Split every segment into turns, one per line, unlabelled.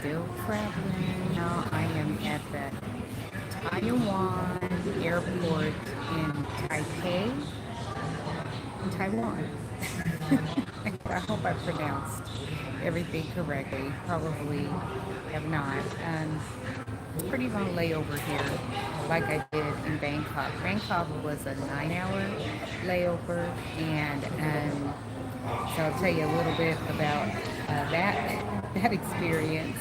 still traveling. Now I am at the Taoyuan airport in Taipei, Taiwan. I hope I pronounced everything correctly. Probably have not. Pretty long layover here, like I did in Bangkok. Bangkok was a 9 hour layover, and so I'll tell you a little bit about that experience.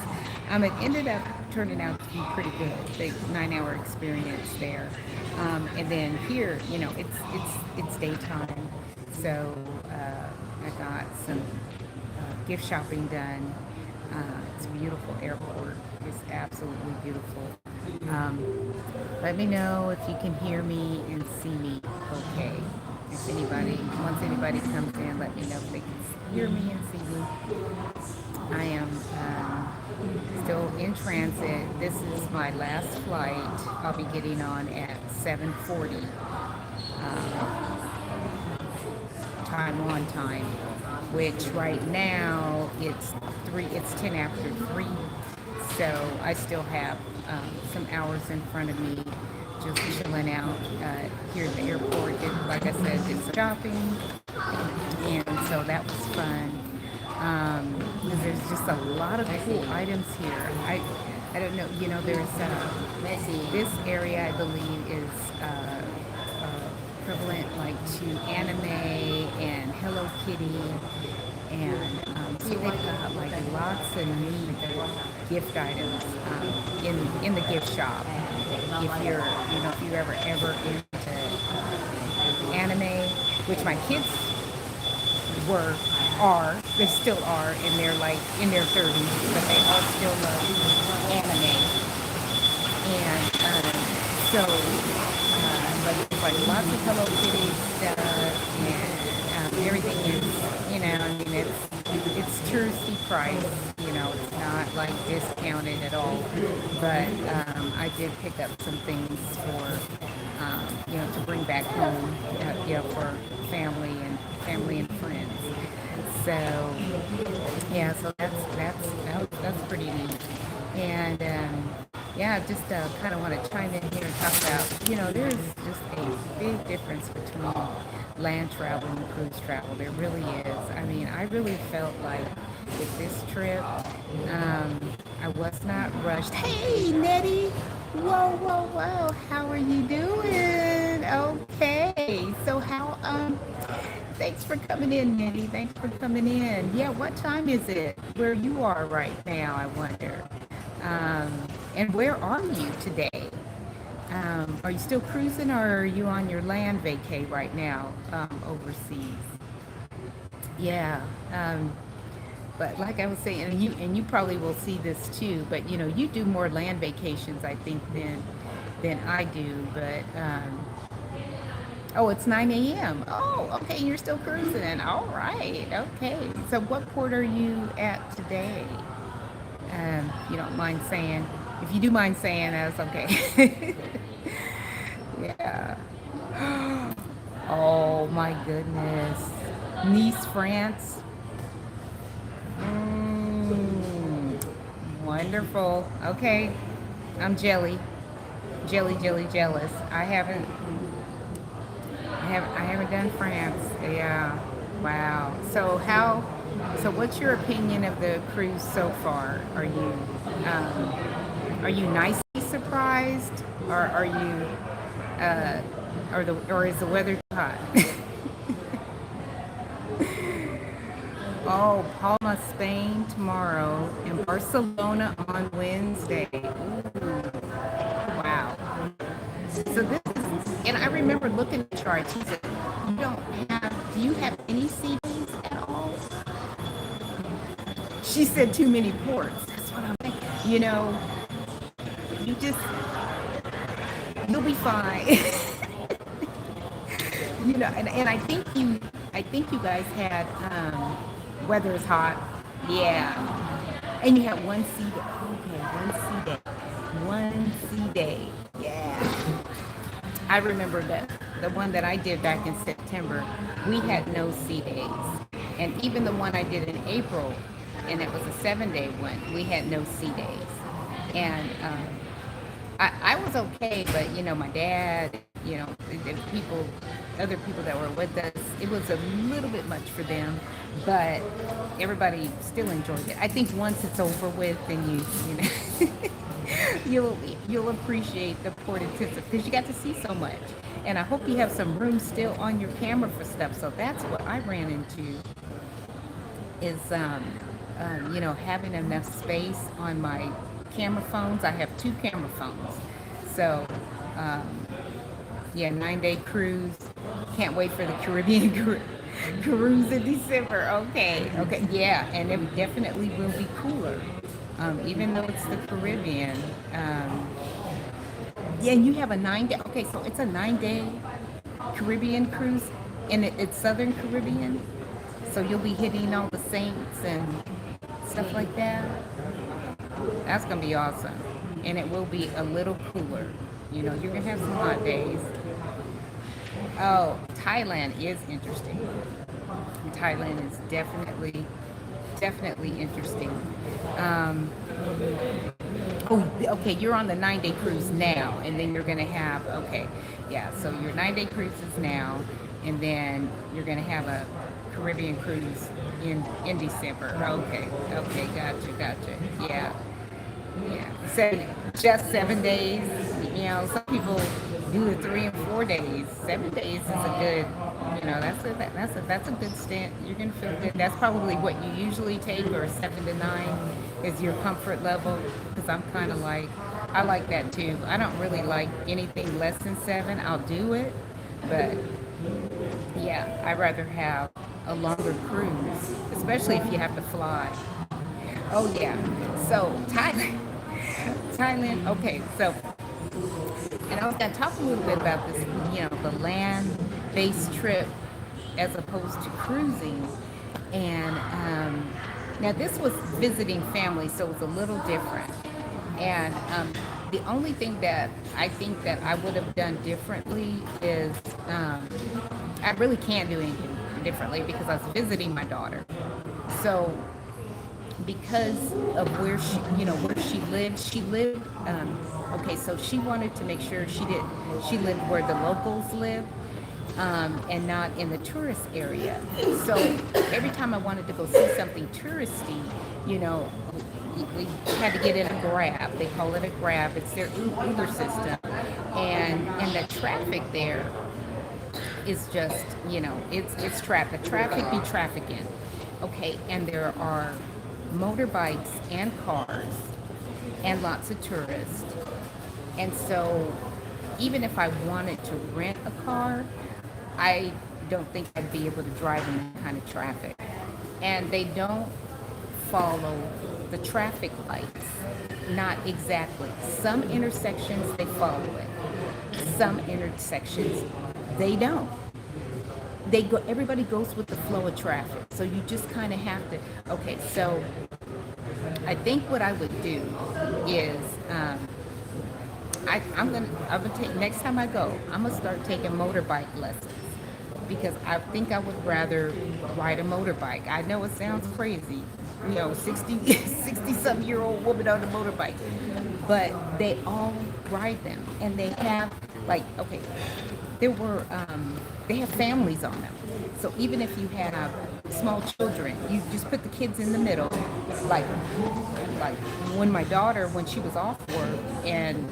It ended up turning out to be pretty good. The 9 hour experience there, and then here, it's daytime, so I got some gift shopping done. It's a beautiful airport. It's absolutely beautiful. Let me know if you can hear me and see me okay. Once anybody comes in, let me know if they can hear me and see me. I am still in transit. This is my last flight. I'll be getting on at 7:40 Taiwan time, which right now it's 10 after 3, so I still have some hours in front of me just chilling out here at the airport. Like I said, did some shopping, and so that was fun. Because there's just a lot of cool items here. I don't know, there's this area I believe is prevalent like to anime and Hello Kitty, and so they've got like lots of neat gift items in the gift shop. If you're ever into anime, which my kids were they still are, and they're like in their 30s, but they all still love anime. And but it's like lots of Hello Kitty stuff, and everything is, it's touristy price. It's not like discounted at all. But I did pick up some things for, to bring back home, for family and friends. So yeah, so that's pretty neat. And yeah, just kind of want to chime in here and talk about, there's just a big difference between land travel and cruise travel. There really is. I really felt like with this trip, I was not rushed. Hey, Nettie! Whoa, whoa, whoa! How are you doing? Okay. So thanks for coming in, Nettie. Thanks for coming in. Yeah, what time is it where you are right now, I wonder? And where are you today? Are you still cruising, or are you on your land vacay right now, overseas? Yeah. But like I was saying, and you probably will see this too, but you do more land vacations, I think, than I do. But oh, it's 9 a.m. Oh, okay, you're still cruising. All right, okay. So what port are you at today? You don't mind saying. If you do mind saying, that's okay. Yeah. Oh my goodness. Nice, France. Wonderful. Okay. I'm jelly jealous. I haven't done France. Yeah. Wow. So what's your opinion of the cruise so far? Are you nicely surprised, or are you or is the weather too hot? Oh, Palma, Spain tomorrow, and Barcelona on Wednesday. Ooh, wow. So this is, and I remember looking at the charts. He said, do you have any CDs at all? She said too many ports. That's what I'm thinking. You just, you'll be fine. And I think you guys had, weather is hot. Yeah. And you had one sea day. Okay, one sea day. Yeah. I remember that the one that I did back in September, we had no sea days. And even the one I did in April, and it was a 7 day one. We had no sea days, and I was okay, but my dad, the people, other people that were with us, it was a little bit much for them, but everybody still enjoyed it. I think once it's over with, then you know, you'll appreciate the Port Intensive because you got to see so much. And I hope you have some room still on your camera for stuff. So that's what I ran into is having enough space on my camera phones. I have two camera phones. So um, yeah, 9 day cruise. Can't wait for the Caribbean cruise in December. Okay, okay, yeah, and it definitely will be cooler. Even though it's the Caribbean. Yeah, and you have a 9 day. Okay, so it's a 9 day Caribbean cruise, and it's Southern Caribbean. So you'll be hitting all the saints and stuff like that. That's gonna be awesome, and it will be a little cooler. You're gonna have some hot days. Oh, Thailand is interesting. Thailand is definitely interesting. Um, oh, okay, you're on the 9 day cruise now, and then you're gonna have okay, yeah. So your 9 day cruise is now, and then you're gonna have a Caribbean cruise in December. Okay, okay, gotcha. Yeah. Yeah, so just 7 days. Some people do the 3 and 4 days. 7 days is a good. That's a good stint. You're gonna feel good. That's probably what you usually take, or 7 to 9 is your comfort level. Because I'm kind of like, I like that too. I don't really like anything less than 7. I'll do it, but yeah, I'd rather have a longer cruise, especially if you have to fly. Oh yeah. So Thailand. Okay. So, and I was gonna talk a little bit about this. The land-based trip as opposed to cruising. And now this was visiting family, so it was a little different. And the only thing that I think that I would have done differently is I really can't do anything differently because I was visiting my daughter. So because of where she lived okay, so she wanted to make sure she lived where the locals live, and not in the tourist area. So every time I wanted to go see something touristy, you know we had to get in a grab. They call it a grab. It's their Uber system, and the traffic there is just, it's traffic. Traffic be trafficking. Okay, and there are motorbikes and cars and lots of tourists. And so even if I wanted to rent a car, I don't think I'd be able to drive in that kind of traffic. And they don't follow the traffic lights. Not exactly. Some intersections they follow it. Some intersections they don't. Everybody goes with the flow of traffic. So you just kind of have to, okay, so I think what I would do is I'm gonna take, next time I go, I'm gonna start taking motorbike lessons because I think I would rather ride a motorbike. I know it sounds crazy, 60 something year old woman on a motorbike, but they all ride them, and they have okay, they have families on them. So even if you have small children, you just put the kids in the middle. Like when my daughter, when she was off work and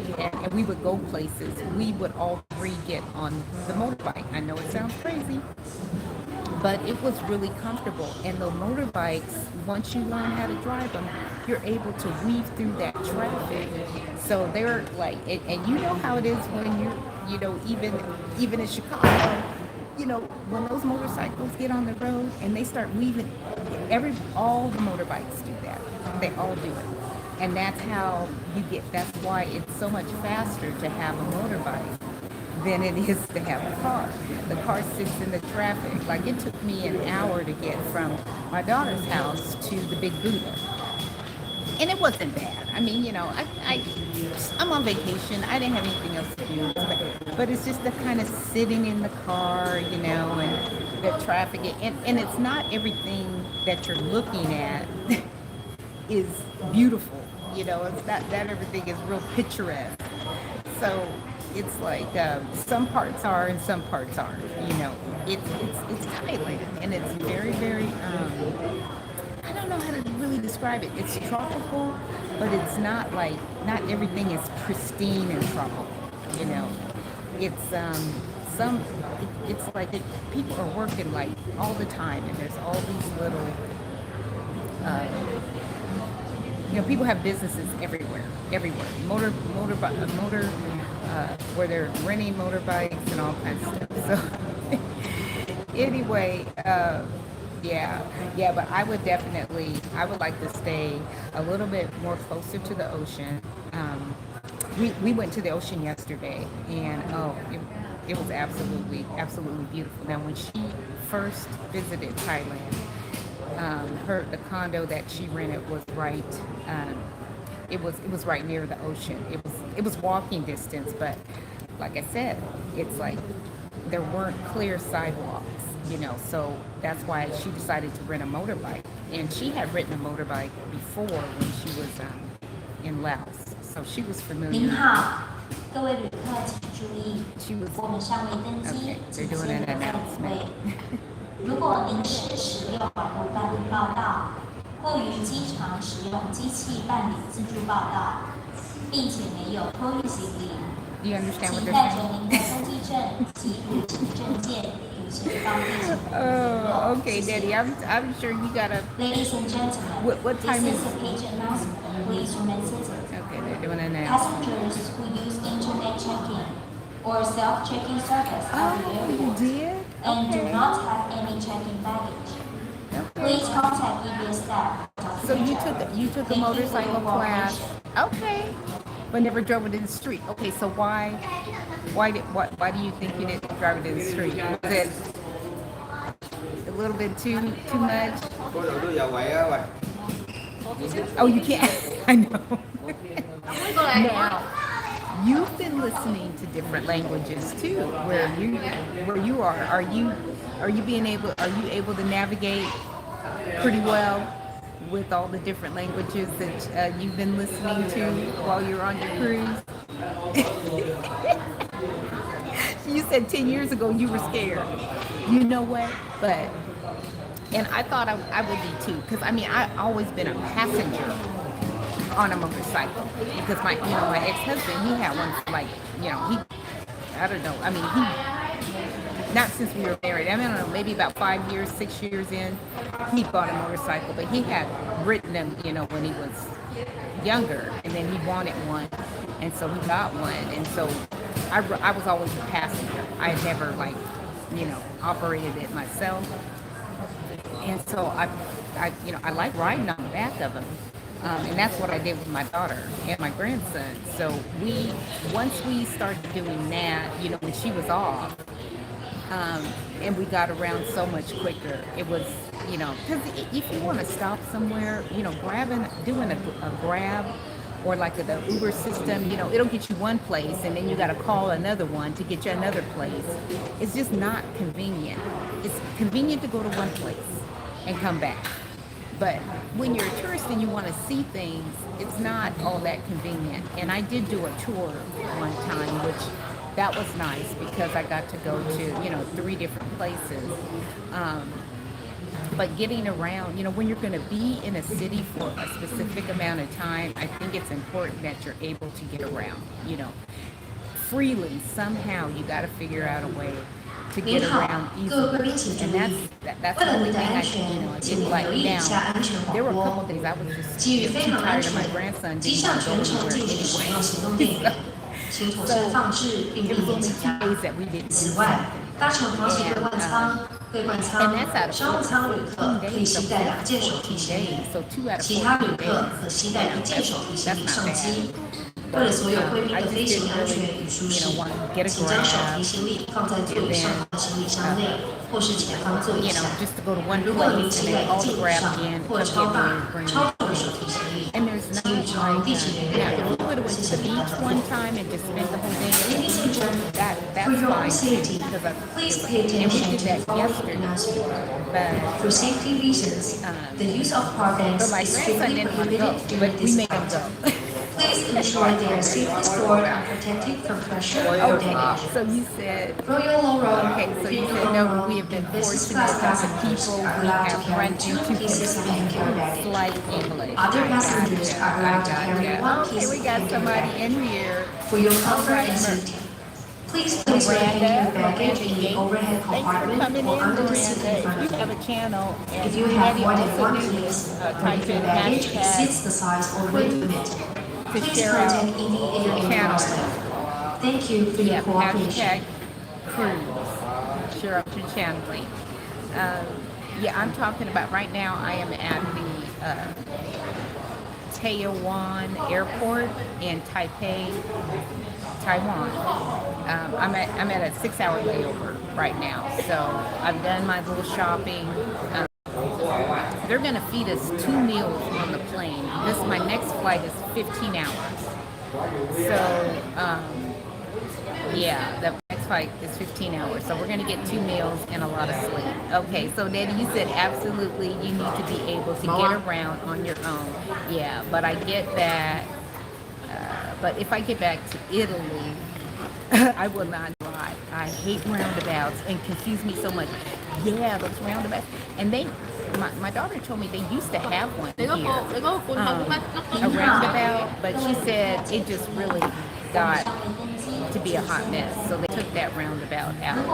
we would go places, we would all three get on the motorbike. I know it sounds crazy, but it was really comfortable. And the motorbikes, once you learn how to drive them, you're able to weave through that traffic. So they're and you know how it is when even in Chicago, when those motorcycles get on the road and they start weaving, all the motorbikes do that. They all do it. And that's that's why it's so much faster to have a motorbike than it is to have a car. The car sits in the traffic. Like it took me an hour to get from my daughter's house to the Big Buddha. And it wasn't bad. I mean, I'm on vacation. I didn't have anything else to do. But it's just the kind of sitting in the car, and the traffic. And it's not everything that you're looking at is beautiful. It's not everything is real picturesque. So it's like some parts are and some parts aren't. It's Thailand, and it's very very. I don't know how to really describe it. It's tropical, but it's not everything is pristine and tropical. You know, it's some. It's like people are working like all the time, and there's all these little. Uh, People have businesses everywhere. Where they're renting motorbikes and all kinds of stuff. So anyway, yeah, but I would like to stay a little bit more closer to the ocean. We went to the ocean yesterday, and it was absolutely beautiful. Now, when she first visited Thailand, the condo that she rented was right. It was right near the ocean. It was walking distance, but like I said, it's like there weren't clear sidewalks. So that's why she decided to rent a motorbike. And she had ridden a motorbike before when she was in Laos, so she was familiar.
您好，各位旅客请注意，
She was
我们尚未登机，
okay.
请
They're doing
先
an
留在座位。
announcement.
如果您是使用网络办理报到，或于机场使用机器办理自助报到，并且没有托运行李，
Do you understand what
请
they're
带着
saying?
您的登机证及旅行证件履行当地行的
Oh, okay,
谢谢
Daddy. I'm sure you gotta.
Ladies and gentlemen,
What time
this
is
is a page announcement. Please remain seated.
Okay, they're doing an announcement.
Passengers who use internet check-in or self-check-in service at the
Oh, you
airport
did?
and do
Okay.
not have any check-in baggage, please contact EBS staff.
So you took a motorcycle class. Okay. But never drove it in the street. Okay, so why do you think you didn't drive it in the street? Was it a little bit too much? Oh, you can't. I know. Now, you've been listening to different languages too. Where you are. Are you able to navigate pretty well with all the different languages that you've been listening to while you're on your cruise? You said 10 years ago you were scared. You know what? And I thought I would be too, because I've always been a passenger on a motorcycle, because my ex-husband, he had one for I don't know. He, not since we were married. I don't know, maybe about 5 years, 6 years in, he bought a motorcycle, but he had ridden them, when he was younger, and then he wanted one, and so he got one, and so I was always a passenger. I had never operated it myself, and so I like riding on the back of them. And that's what I did with my daughter and my grandson. So once we started doing that, when she was off, and we got around so much quicker. It was, because if you want to stop somewhere, doing a grab or like the Uber system, it'll get you one place and then you got to call another one to get you another place. It's just not convenient. It's convenient to go to one place and come back. But when you're a tourist and you want to see things, it's not all that convenient. And I did do a tour one time, which that was nice because I got to go to, 3 different places. But getting around, when you're going to be in a city for a specific amount of time, I think it's important that you're able to get around, freely. Somehow you got to figure out a way to get around easily. And that's the only thing I didn't like. Now, there were a couple things I was just too tired of my grandson didn't want to go anywhere anyway. So it was only 2 days that we didn't do something. And that's out of 14 days, so 14 days. So 2 out of 14 days. That's not bad. But, I just didn't really, want to get a grab, and then, just to go to one place and then call the grab again, come get me and bring me. And there's nothing yeah, if we would have went to the beach one time and just spent the whole day at the beach, that's fine too. Because and we did that yesterday.
For
But
safety reasons, the use of power banks
my
is
grandson
strictly
didn't want to go,
prohibited during
but we
this
made him
time.
go.
Please ensure they are safely stored and protected from pressure or damage.
So you said,
Royal Aurora,
okay, so you said no, we have been
business
fortunate
class
that the
passengers
people
are
we
allowed to
have
carry
run
2
into
pieces of hand carry baggage.
slight English.
Other
I
passengers
gotcha,
are allowed to carry
I
1
gotcha.
piece
Okay, we
of
got
hand carry
somebody
baggage.
in here.
For your comfort
Alright,
and safety, please place your hand carry baggage in the overhead
Thanks for
compartment
coming
or
in,
under the seat in
Miranda.
front
If
of
you have
you.
a channel, and
If you have
Maddie
more than
also
1
did
piece,
this,
or
type
if your
in
baggage
hashtag
exceeds the size already permitted,
to
please
share out
contact any
your
air
channel.
staff. Thank you for your
Yeah,
cooperation.
hashtag cruise. Share up your channeling. Um, yeah, I'm talking about right now. I am at the Taoyuan Airport in Taipei, Taiwan. I'm at a 6-hour layover right now, so I've done my little shopping. They're going to feed us 2 meals on the plane. My next flight is 15 hours. So yeah, the next flight is 15 hours. So we're going to get 2 meals and a lot of sleep. Okay, so Daddy, you said absolutely you need to be able to get around on your own. Yeah, but I get that. But if I get back to Italy, I will not drive. I hate roundabouts and confuse me so much. Yeah, those roundabouts. And my daughter told me they used to have one here, a roundabout, but she said it just really got to be a hot mess. So they took that roundabout out.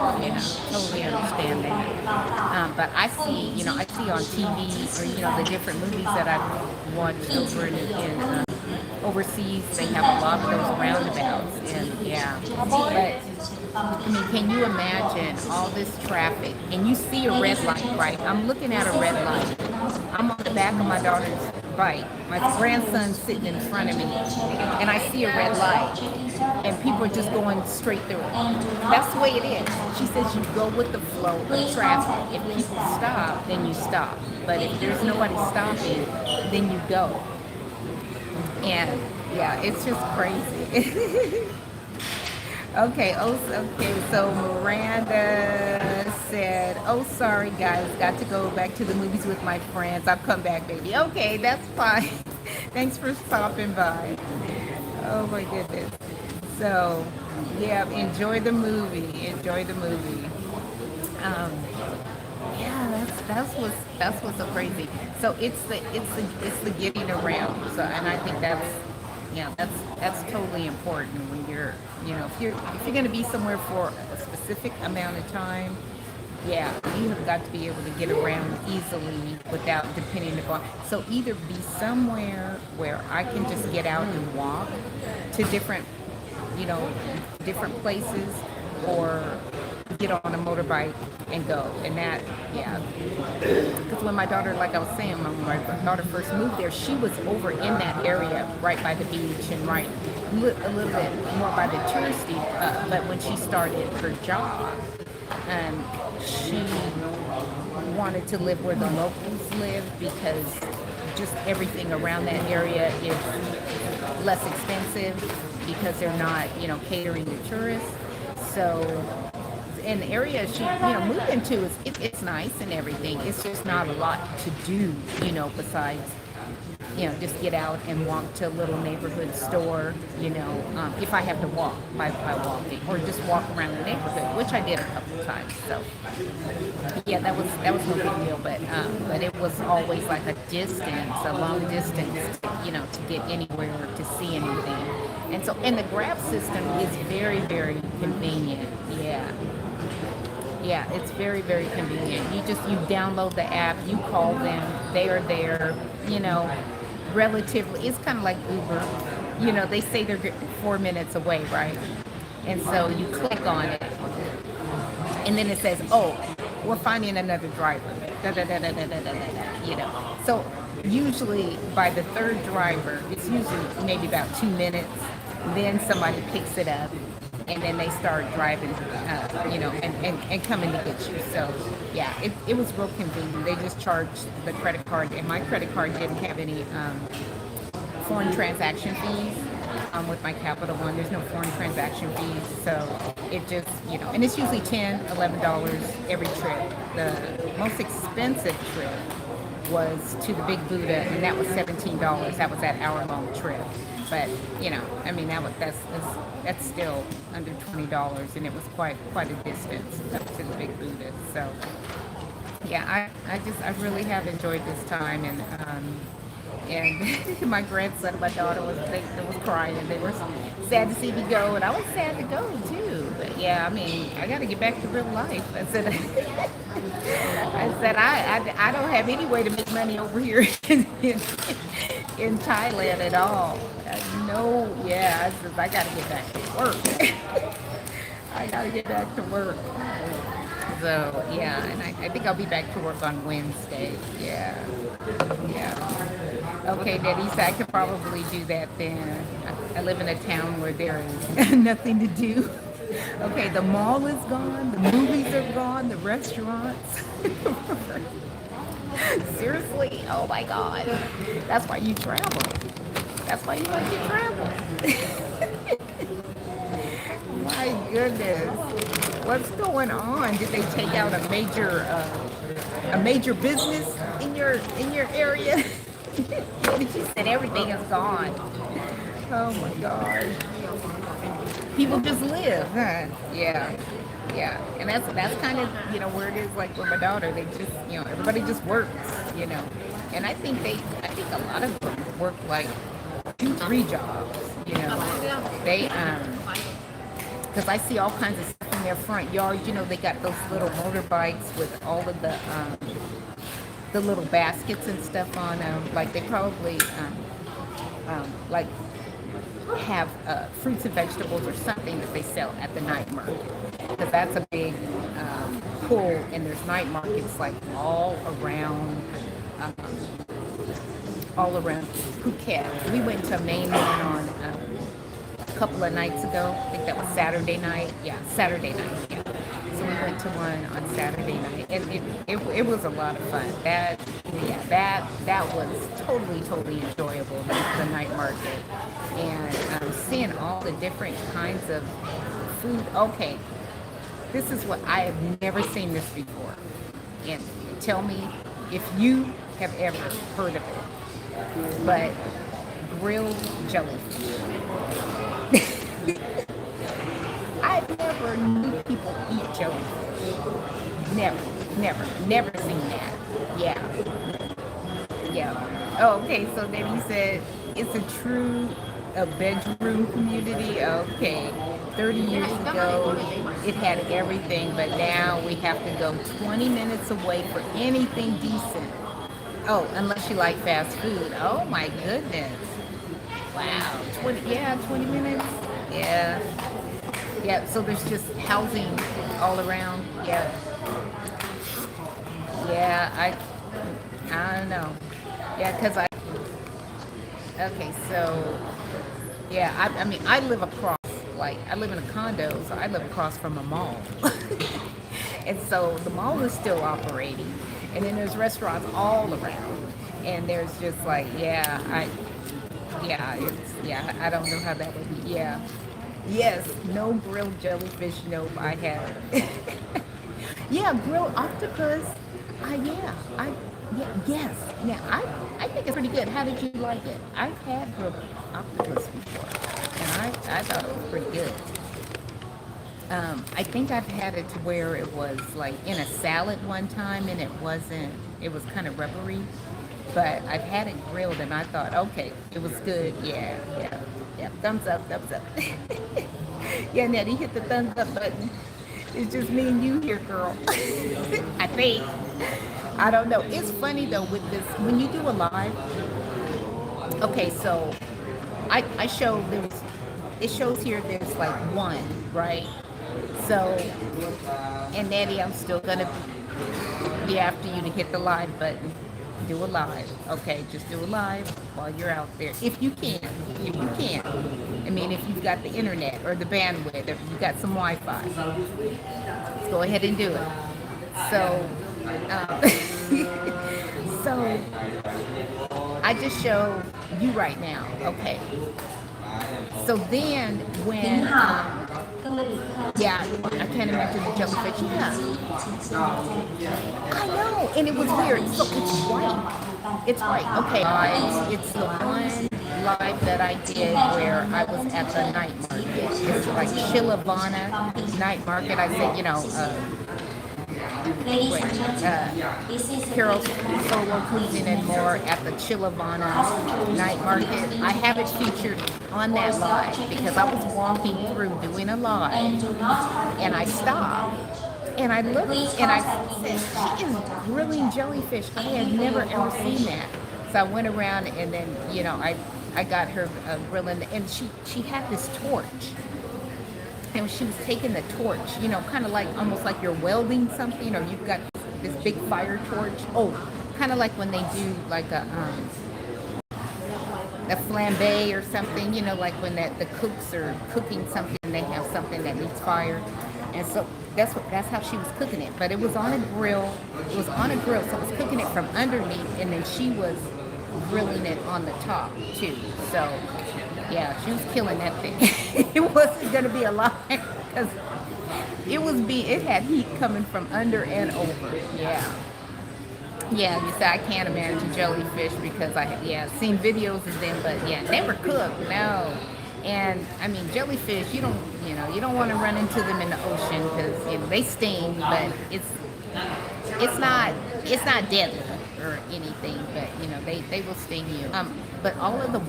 Totally understand that. But I see on TV or, the different movies that I've watched over in overseas, they have a lot of those roundabouts, and yeah. But I mean, can you imagine all this traffic? And you see a red light, right? I'm looking at a red light. I'm on the back of my daughter's bike. My grandson's sitting in front of me, and I see a red light, and people are just going straight through it. That's the way it is. She says you go with the flow of traffic. If people stop, then you stop. But if there's nobody stopping, then you go. And yeah, it's just crazy. Okay, so Miranda said, oh, sorry, guys, got to go back to the movies with my friends. I'll come back, baby. Okay, that's fine. Thanks for stopping by. Oh, my goodness. So, yeah, enjoy the movie. Yeah, that's what's so crazy. So it's the getting around. So, and I think that's totally important when you're if you're going to be somewhere for a specific amount of time. Yeah, you have got to be able to get around easily without depending upon. So either be somewhere where I can just get out and walk to different places, or get on a motorbike and go. And that, yeah. Because when my daughter, like I was saying, when my daughter first moved there, she was over in that area right by the beach and right a little bit more by the touristy. But when she started her job, she wanted to live where the locals live, because just everything around that area is less expensive because they're not, catering to tourists. So, and the area she, moved into it's nice and everything. It's just not a lot to do, besides, just get out and walk to a little neighborhood store, if I have to walk by walking, or just walk around the neighborhood, which I did a couple of times. So, yeah, that was no big deal. But it was always like a long distance, to get anywhere or to see anything. And so, and the Grab system is very, very convenient. Yeah, it's very, very convenient. You download the app, you call them, they are there, relatively. It's kind of like Uber. They say they're 4 minutes away, right? And so you click on it, and then it says, oh, we're finding another driver. Da, da, da, da, da, da, da, da, So usually by the third driver, it's usually maybe about 2 minutes. Then somebody picks it up, and then they start driving, and coming to get you. So, yeah, it was real convenient. They just charged the credit card, and my credit card didn't have any foreign transaction fees. With my Capital One, there's no foreign transaction fees, so it just, and it's usually $10, $11 every trip. The most expensive trip was to the Big Buddha, and that was $17. That was that hour-long trip. But I mean, that's still under $20, and it was quite a distance up to the Big Buddha. So yeah, I really have enjoyed this time, and my grandson and my daughter was crying, and they were sad to see me go, and I was sad to go too. But yeah, I mean, I got to get back to real life. I said I don't have any way to make money over here in Thailand at all. No, yeah, I said I got to get back to work. I got to get back to work. So yeah, and I think I'll be back to work on Wednesday. Yeah. Okay, Daddy, so I could probably do that then. I live in a town where there is nothing to do. Okay, the mall is gone, the movies are gone, the restaurants. Seriously? Oh my God. That's why you travel. That's why you like to travel. My goodness. What's going on? Did they take out a major business in your area? She said everything is gone. Oh my God. People just live, huh? Yeah. And that's kind of, where it is like with my daughter. They just, everybody just works, And I think a lot of them work like 2-3 jobs, They, because I see all kinds of stuff in their front yard. They got those little motorbikes with all of the little baskets and stuff on them. Like they probably like have fruits and vegetables or something that they sell at the night market. Because that's a big pull, and there's night markets like all around Phuket. We went to a main one on a couple of nights ago. I think that was Saturday night. Yeah, Saturday night. Yeah. So we went to one on Saturday night, and it was a lot of fun. That was totally enjoyable. The night market, and seeing all the different kinds of food. Okay, this is what I have never seen this before, and tell me if you have ever heard of it. But grilled jellyfish. I never knew people eat jellyfish. Never seen that. Yeah. Oh, okay, so then he said it's a bedroom community. Okay. 30 years ago, it had everything, but now we have to go 20 minutes away for anything decent. Oh, unless you like fast food. Oh my goodness. Wow. 20 minutes. Yeah, so there's just housing all around. Yeah, I don't know. Yeah, because okay, so, yeah, I mean, I live in a condo, so I live across from a mall. And so the mall is still operating, and then there's restaurants all around, and there's just like, I don't know how that would be. Yeah. Yes, no grilled jellyfish. Nope, I have. Yeah, grilled octopus. Yes. Now, I think it's pretty good. How did you like it? I've had grilled octopus before, and I thought it was pretty good. I think I've had it to where it was like in a salad one time, and it was kind of rubbery. But I've had it grilled, and I thought, okay, it was good. Yeah. Thumbs up. Yeah, Nettie, hit the thumbs up button. It's just me and you here, girl. I think. I don't know. It's funny though with this when you do a live. Okay, so I show it shows here there's like one, right? So, and Nettie, I'm still gonna be after you to hit the live button. Do a live. Okay, just do a live while you're out there. If you can. I mean, if you've got the internet or the bandwidth, if you've got some Wi-Fi, let's go ahead and do it. So, so I just show you right now. Okay. So then
您
when
好，各位旅客，请
yeah,
注意，
I can't imagine the
本站
jellyfish.
飞
Yeah.
机请下载在
I know, and it was
如果
weird.
您
So
是
it's
使用
white.
网络办理
It's
报
white.
到，
Okay,
并
it's
且
the
有托运行
one
李，
live that I
请
did
带着
where
您
I
的
was
登机
at the
证
night
及
market.
火车
It's
出
like
境
Chillavana
方便。
night market. I said,
谢谢。Ladies and gentlemen, this is
Carol
the
Solo Cruising and more at the Chillavana night market. I have it featured on that live because I was walking through doing a live
and do not have
and I
any
stopped and I looked and I said, she is grilling jellyfish. I had never ever seen that. So I went around and then, you know, I got her grilling and she had this torch. And she was taking the torch, you know, kind of like almost like you're welding something, or you've got this big fire torch. Oh, kind of like when they do like a flambe or something, you know, like when the cooks are cooking something, they have something that needs fire. And so that's how she was cooking it. But it was on a grill. It was on a grill, so it was cooking it from underneath, and then she was grilling it on the top too. So yeah, she was killing that thing. It wasn't gonna be alive because it had heat coming from under and over. Yeah. Yeah, you say I can't imagine jellyfish because I seen videos of them, but yeah, they were cooked. No, and I mean jellyfish, you don't want to run into them in the ocean because you know they sting, but it's not deadly or anything, but you know they will sting you. But all of the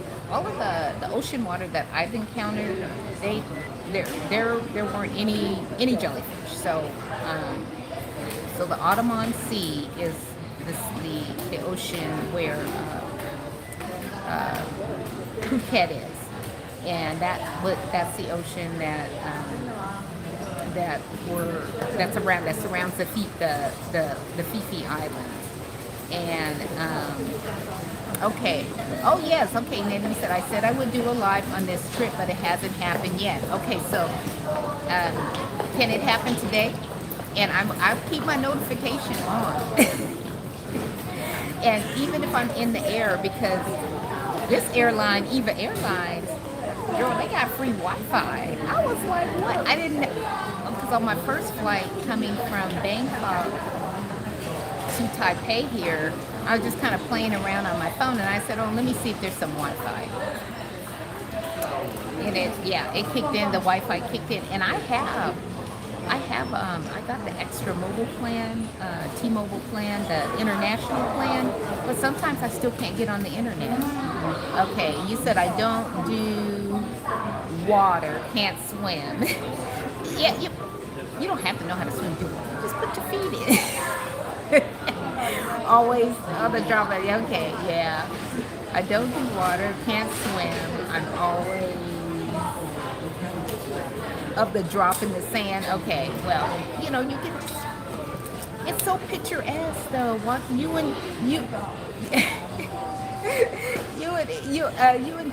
ocean water that I've encountered, there weren't any jellyfish. So so the Ottoman Sea is the ocean where Phuket is, and that's the ocean that surrounds the Fifi Islands. And okay, oh yes, okay. Nanny said I said I would do a live on this trip, but it hasn't happened yet. Okay, so can it happen today? And I'll keep my notification on. And even if I'm in the air, because this airline, Eva Airlines, girl, they got free Wi-Fi. I was like, what? I didn't know. Because on my first flight coming from Bangkok to Taipei here, I was just kind of playing around on my phone, and I said, oh, let me see if there's some Wi-Fi. And it kicked in, the Wi-Fi kicked in, and I got the extra mobile plan, T-Mobile plan, the international plan, but sometimes I still can't get on the internet. Okay, you said I don't do water, can't swim. Yeah, you don't have to know how to swim, just put your feet in. Always on the drop. Okay, yeah. I don't do water, can't swim. I'm always of the drop in the sand. Okay, well, you know, you can. It's so picturesque, though. What you and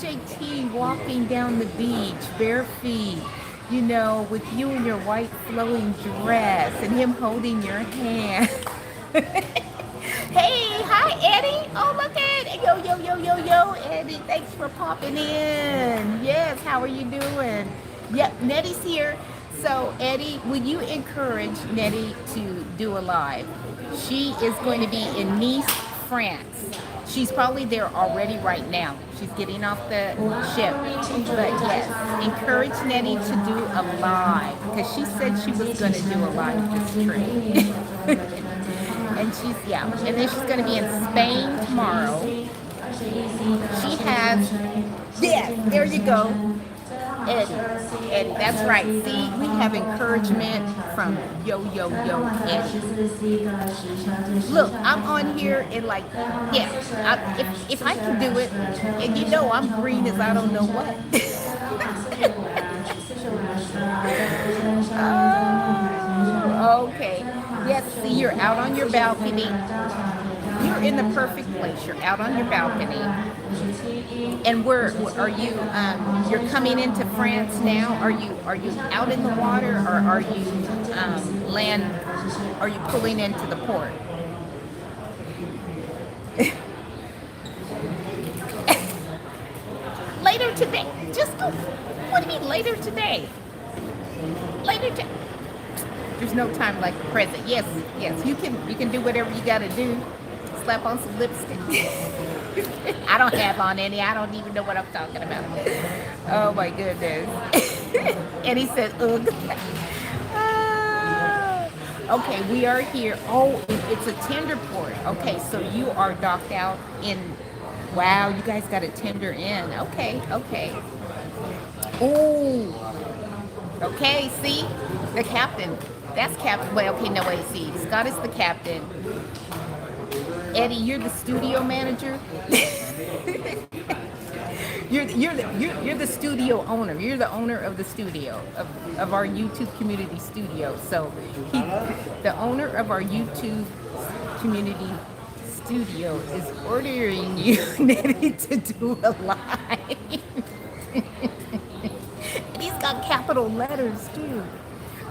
JT walking down the beach, bare feet. You know, with you in your white flowing dress and him holding your hand. Hey, hi Eddie. Oh, look at it. Yo, Eddie. Thanks for popping in. Yes, how are you doing? Yep, Nettie's here. So, Eddie, will you encourage Nettie to do a live? She is going to be in Nice, France. She's probably there already right now. She's getting off the ship. But yes, encourage Nettie to do a live because she said she was going to do a live this trip. And and then she's going to be in Spain tomorrow. She has, there you go. Eddie, that's right. See, we have encouragement from Yo, Eddie. Look, I'm on here and like, if I can do it, and you know I'm green as I don't know what. Oh, okay. Yes, see, you're out on your balcony. You're in the perfect place. You're out on your balcony. And where are you? You're coming into France now. Are you out in the water, or are you land? Are you pulling into the port? today. Just go. What do you mean later today? Later today. There's no time like the present. Yes, yes, you can do whatever you gotta do. Slap on some lipstick. I don't have on any. I don't even know what I'm talking about. Oh my goodness. And he said, ugh. Okay, we are here. Oh, it's a tender port. Okay, so you are docked out in. Wow, you guys got a tender in. Okay, okay. Ooh. Okay, see? The captain. That's captain. Well, okay, no, wait, see. Scott is the captain. Eddie, you're the studio manager. you're the studio owner. You're the owner of the studio, of our YouTube community studio. So the owner of our YouTube community studio is ordering you, Nettie, to do a live. And he's got capital letters too.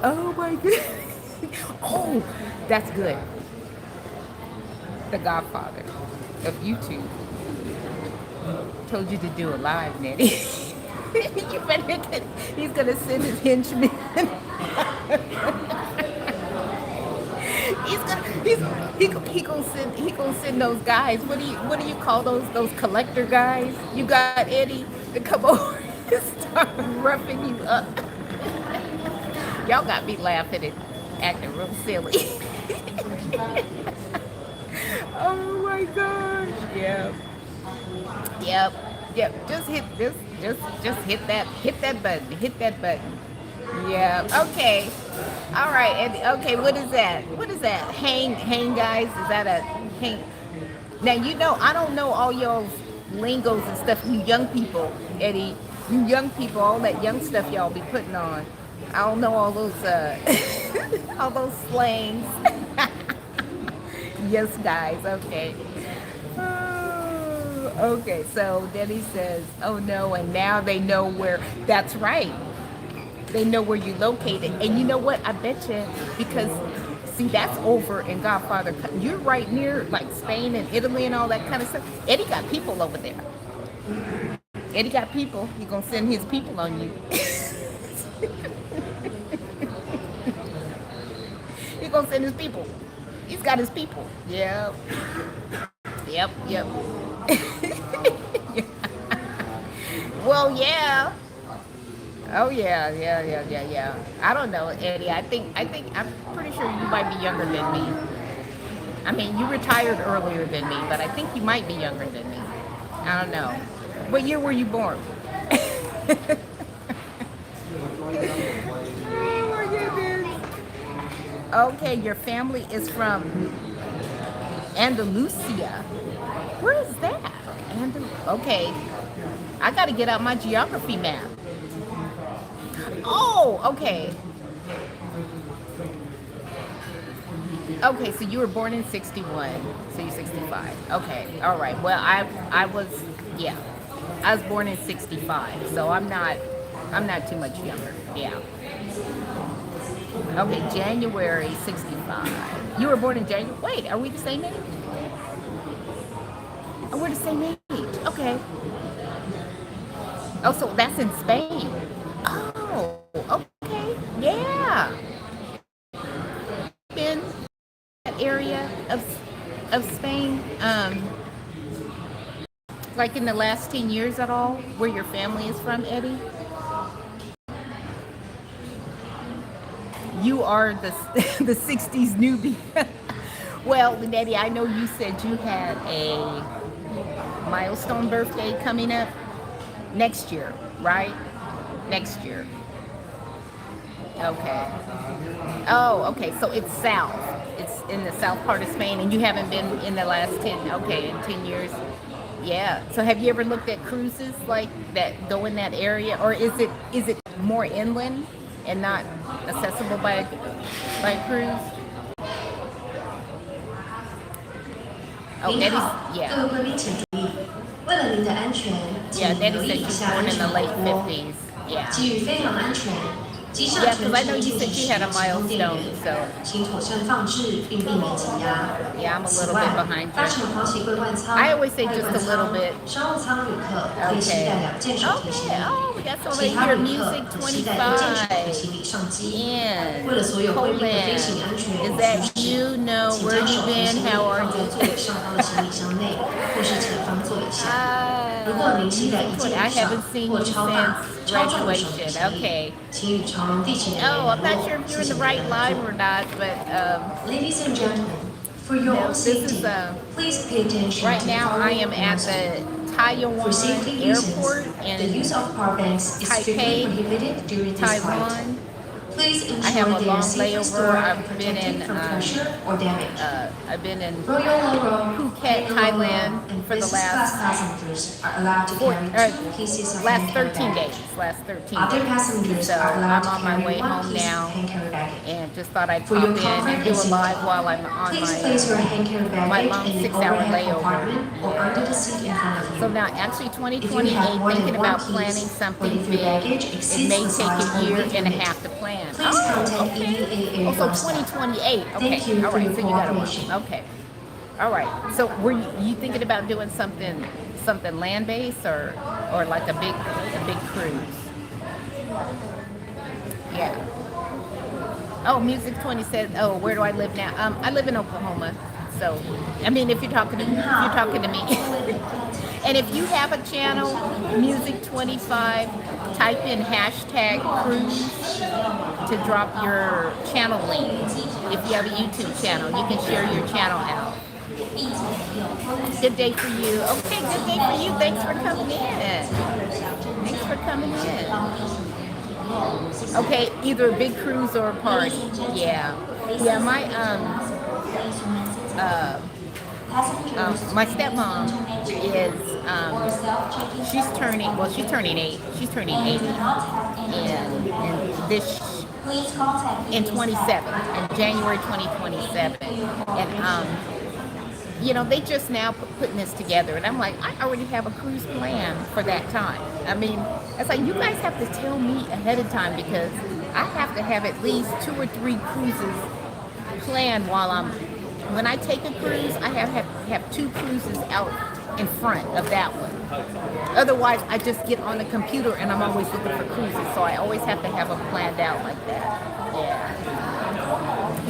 Oh my goodness. Oh, that's good. The Godfather of YouTube told you to do a live, Nettie. You better. He's gonna send his henchmen. He gonna send those guys. What do you call those collector guys? You got Eddie to come over and start roughing you up. Y'all got me laughing and acting real silly. Oh my gosh. Yeah. Yep. Yep. Just hit hit that button. Hit that button. Yeah. Okay. All right. And okay, what is that? What is that? Hang guys? Is that a hang? Now you know I don't know all y'all's lingos and stuff, you young people, Eddie. You young people, all that young stuff y'all be putting on. I don't know all those all those slangs. Yes, guys. Okay. Oh, okay. So Denny says, "Oh no!" And now they know where. That's right. They know where you located. And you know what? I bet you because see, that's over in Godfather. You're right near like Spain and Italy and all that kind of stuff. Eddie got people over there. Eddie got people. He's gonna send his people on you. He's gonna send his people. He's got his people. Yep. Yep. Yep. Well, yeah. Oh yeah, yeah. I don't know, Eddie. I think I'm pretty sure you might be younger than me. I mean, you retired earlier than me, but I think you might be younger than me. I don't know. What year were you born? Oh my goodness. Okay, your family is from Andalusia. Where is that? Okay. I got to get out my geography map. Oh, okay. Okay, so you were born in 61, so you're 65. Okay, all right. Well, I was, yeah, I was born in 65, so I'm not too much younger. Yeah. Okay, January 65. You were born in January. Wait, are we the same age? Oh, we're the same age. Okay. Oh, so that's in Spain. Oh, okay. Yeah. In that area of Spain, like in the last 10 years at all, where your family is from, Eddie? You are the 60s newbie. Well, Eddie, I know you said you had a milestone birthday coming up next year, right? Next year. Okay. Oh, okay. So it's south. It's in the south part of Spain, and you haven't been in the last 10. Okay, in 10 years. Yeah. So have you ever looked at cruises like that go in that area, or is it more inland and not accessible by cruise? Oh, Eddie's, yeah. Yeah, Eddie said she was born in the late 50s. Yeah.
机上
Yeah,
全
because I
程
know you
进
said
行
you had a
使用电源，
milestone, so
请妥善放置并避免挤压。
yeah, I'm a
此
little
外
bit， behind
搭
you.
乘华旗桂冠舱、
I always say
外
just
冠
a little
舱、
bit.
商务舱旅客可以携
Okay.
带2件手提行
Okay.
李，
Oh, we got
其
somebody
他
here.
旅客
Music
可携带1件手提
25
行李上机。
in
为了所有贵宾的飞
Poland.
行安全与
Is
舒
that
适，
you? No.
请
Where
将
you
手提
been?
行李
How are
放在
you?
座位上方的行李箱内，或是前方座椅下。如果您携带1
Music 20.
件
I
以上
haven't seen
或
you
超大、
since
超重的手提
graduation.
行李，
Okay.
请与长龙地勤人员
Oh,
联
I'm
络。
not sure if
谢
you're in
谢
the
您的
right
合
line
作。
or not, but
Ladies and gentlemen, for your
no,
own
this is
safety, please pay attention
right
to the
now I
following
am at the
announcements. For safety
Taoyuan
reasons,
airport
the use
in
of power banks is strictly
Taipei,
prohibited during this flight.
Taiwan.
Please
I have
ensure
a
they are
long
safely
layover.
stored and
I've been
protected
in
from pressure or damage.
I've been in
Royal Loro,
Phuket, Thailand
and
for the
business class
last
passengers are allowed to carry 2 pieces of
last
hand carry
13 days.
baggage.
Last 13
Other
days.
passengers
So
are allowed
I'm
to
on my
carry
way
1
home
piece of
now,
hand carry baggage.
and just thought I'd
For
pop
your
in
comfort
and do
and
a live
safety,
while I'm on
please place your hand carry
my
baggage
long
in the
6-hour
overhead
layover.
compartment or under the seat in front of you.
So now, actually,
If you
2028,
have more
thinking
than 1
about planning
piece, or
something
if your
big.
baggage
It
exceeds
may
the
take
size
a
or
year
weight
and a
limit,
half to plan.
please contact
Okay.
EVA
Oh, so
airport staff.
2028. Okay.
Thank you
All
for
right.
your
So you got to work.
cooperation.
Okay. All right. So were you thinking about doing something land based or like a big cruise? Yeah. Oh, Music 20 says, oh, where do I live now? I live in Oklahoma. So, I mean, if you're talking to me. And if you have a channel, Music 25, type in hashtag cruise to drop your channel link. If you have a YouTube channel, you can share your channel out. Good day for you. Okay, good day for you. Thanks for coming in. Thanks for coming in. Okay, either a big cruise or a party. Yeah. Yeah, my stepmom is she's turning 8. She's turning 80 in 27, in January 2027. And they just now putting this together, and I'm like, I already have a cruise plan for that time. I mean, it's like you guys have to tell me ahead of time because I have to have at least 2 or 3 cruises planned when I take a cruise. I have 2 cruises out in front of that one. Otherwise, I just get on the computer and I'm always looking for cruises, so I always have to have them planned out like that.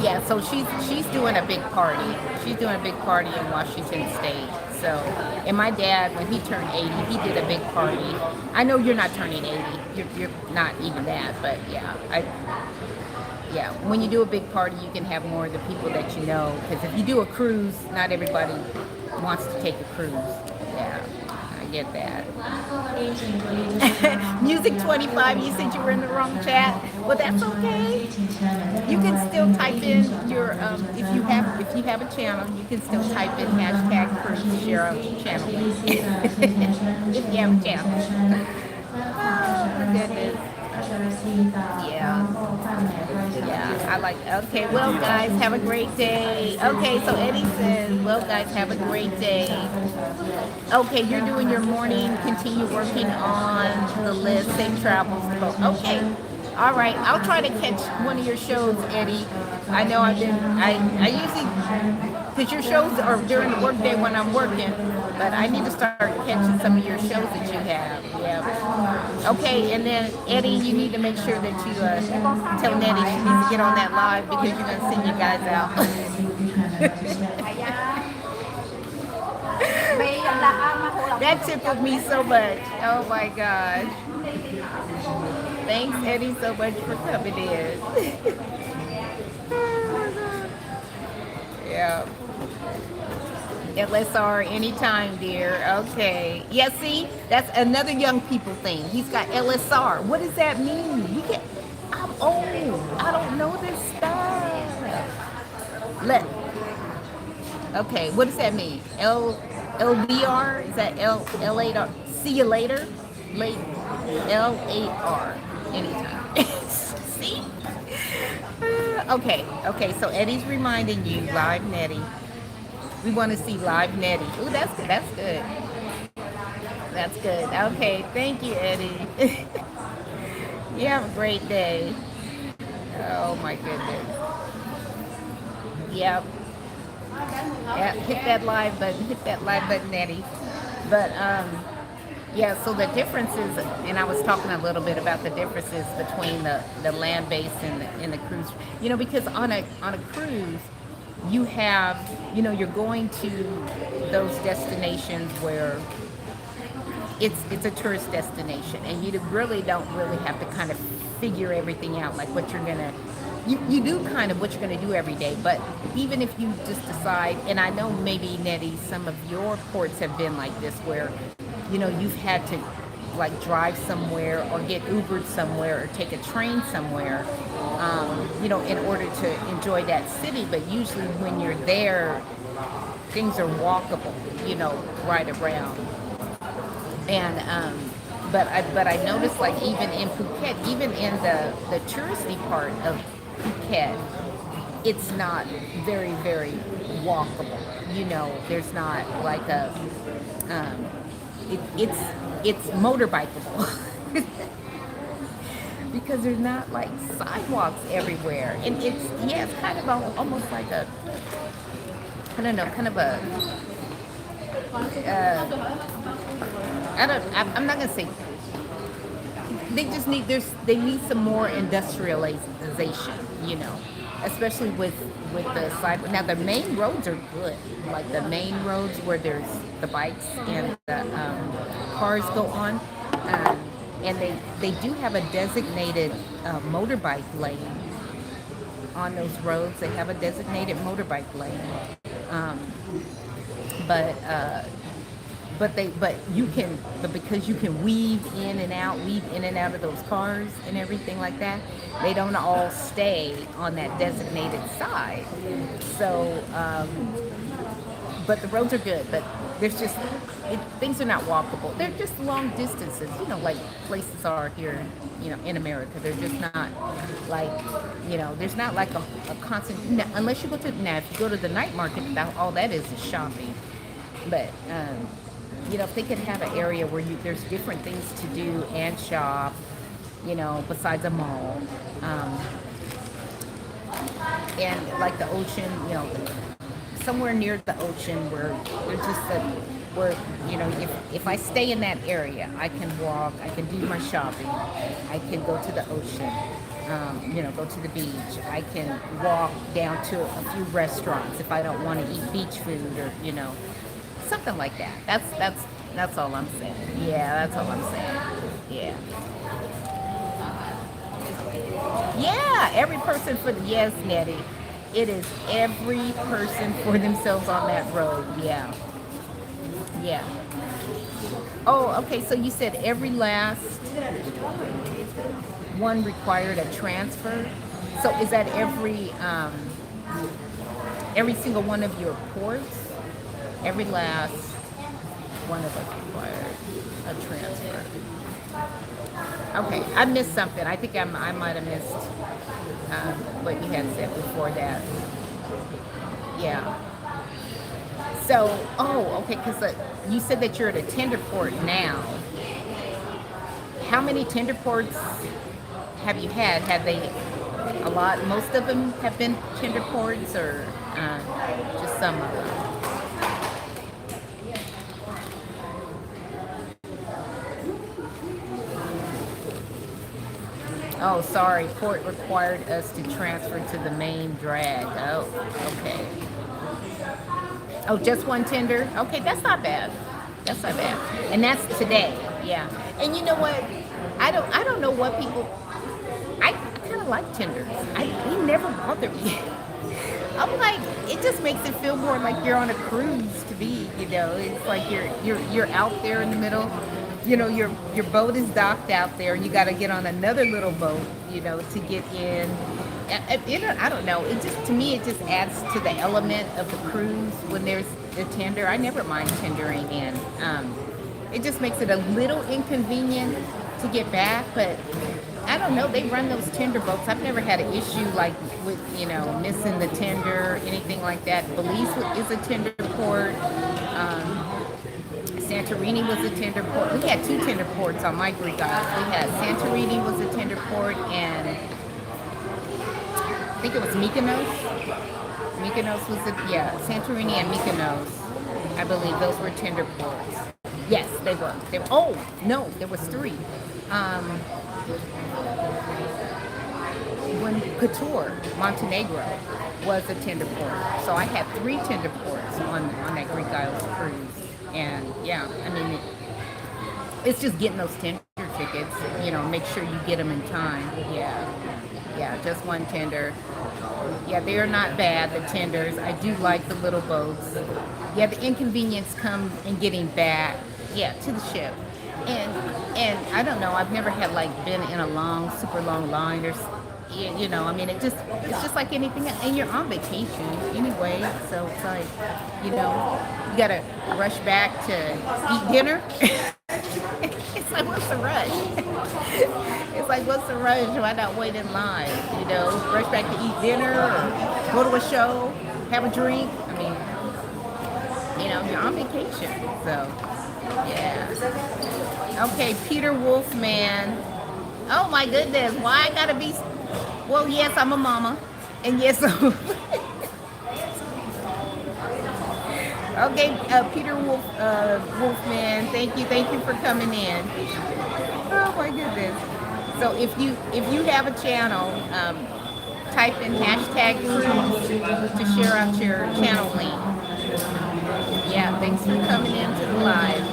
Yeah, so she's doing a big party. She's doing a big party in Washington State. So, and my dad, when he turned 80, he did a big party. I know you're not turning 80. You're not even that, but yeah, when you do a big party, you can have more of the people that you know. Because if you do a cruise, not everybody wants to take a cruise. Yeah, I get that. Music 25, you said you were in the wrong chat. Well, that's okay. You can still type in your if you have a channel, you can still type in hashtag cruise share a channel if you have a channel. Oh my goodness. Yeah, I like, okay, well guys, have a great day. Okay, so Eddie says, well guys, have a great day. Okay, you're doing your morning, continue working on the list, safe travels. Okay, all right, I'll try to catch one of your shows, Eddie. I know I usually, because your shows are during the workday when I'm working, but I need to start catching some of your shows that you have. Yeah. Okay, and then Eddie, you need to make sure that you tell Nettie she needs to get on that live because you're going to send you guys out. That tickled me so much. Oh my gosh. Thanks, Eddie, so much for coming in. Yeah. LSR anytime, dear. Okay. Yeah, see? That's another young people thing. He's got LSR. What does that mean? I'm old. I don't know this stuff. Okay, what does that mean? LDR? Is that L8R? See you later? L8R. Anytime. See? Okay, so Eddie's reminding you, live Nettie. We want to see live Nettie. Ooh, that's good. That's good. Okay, thank you, Eddie. You have a great day. Oh my goodness. Yep. Yeah, hit that live button. Hit that live button, Eddie. But yeah. So the differences, and I was talking a little bit about the differences between the land base and the cruise. You know, because on a cruise, you have, you know, you're going to those destinations where it's a tourist destination, and you really don't really have to kind of figure everything out, like what you're gonna. You do kind of what you're going to do every day, but even if you just decide, and I know maybe Nettie, some of your ports have been like this, where you know you've had to like drive somewhere or get Ubered somewhere or take a train somewhere, you know, in order to enjoy that city. But usually when you're there, things are walkable, you know, right around. And but I noticed, like, even in Phuket, even in the touristy part of Phuket, it's not very walkable. You know, there's not like a it's motorbikeable. Because there's not like sidewalks everywhere, and it's kind of almost like a, I don't know, kind of a I'm not gonna say, they just need, they need some more industrialization, you know, especially with the side. Now the main roads are good, like the main roads where there's the bikes and the cars go on, and they do have a designated motorbike lane on those roads. They have a designated motorbike lane, um, but because you can weave in and out of those cars and everything like that, they don't all stay on that designated side. So but the roads are good, but there's just, things are not walkable. They're just long distances, you know, like places are here, you know, in America. They're just not like, you know, there's not like a constant, unless you go to, now if you go to the night market, all that is shopping. But you know, if they could have an area where there's different things to do and shop, you know, besides a mall, and like the ocean, you know, somewhere near the ocean where there's just where, you know, if I stay in that area, I can walk, I can do my shopping, I can go to the ocean, you know, go to the beach. I can walk down to a few restaurants if I don't want to eat beach food, or, you know, something like that. That's all I'm saying. Yeah, that's all I'm saying. Yeah. Yeah, every person for, yes, Nettie. It is every person for themselves on that road. Yeah. Yeah. Oh, okay. So you said every last one required a transfer. So is that every single one of your ports? Every last one of us required a transfer. Okay, I missed something. I think I might have missed what you had said before that. Yeah. So, oh, okay, because you said that you're at a tender port now. How many tender ports have you had? Have they, a lot, most of them have been tender ports, or just some of them? Oh, sorry. Port required us to transfer to the main drag. Oh, okay. Oh, just one tender? Okay, that's not bad. That's not bad. And that's today. Yeah. And you know what? I don't know what people, I kind of like tenders. They never bother me. I'm like, it just makes it feel more like you're on a cruise to me, you know. It's like you're out there in the middle. You know, your boat is docked out there, and you got to get on another little boat, you know, to get in. I don't know. It just, to me, it just adds to the element of the cruise when there's a tender. I never mind tendering in. It just makes it a little inconvenient to get back, but I don't know. They run those tender boats. I've never had an issue like with, you know, missing the tender, anything like that. Belize is a tender port. Santorini was a tender port. We had two tender ports on my Greek islands. We had Santorini was a tender port, and I think it was Mykonos. Mykonos was the, yeah, Santorini and Mykonos. I believe those were tender ports. Yes, they were. Oh, no, there was three. Um, when Kotor, Montenegro, was a tender port. So I had three tender ports on that Greek Isles cruise. And yeah, I mean, it's just getting those tender tickets, make sure you get them in time. Yeah, just one tender. Yeah, they are not bad, the tenders. I do like the little boats. Yeah, the inconvenience come in getting back, to the ship. And I don't know, I've never had been in a super long line or I mean, it's just like anything else. And you're on vacation anyway, so it's like, you gotta rush back to eat dinner. It's like, what's the rush? It's like, what's the rush? Why not wait in line? Rush back to eat dinner or go to a show, have a drink. I mean, you're on vacation, so yeah. Okay, Peter Wolfman. Oh my goodness, why I gotta be? Well, yes, I'm a mama, and yes, okay, Peter Wolfman, thank you for coming in. Oh my goodness. So if you have a channel, type in hashtag cruise to share out your channel link. Yeah, thanks for coming into the live.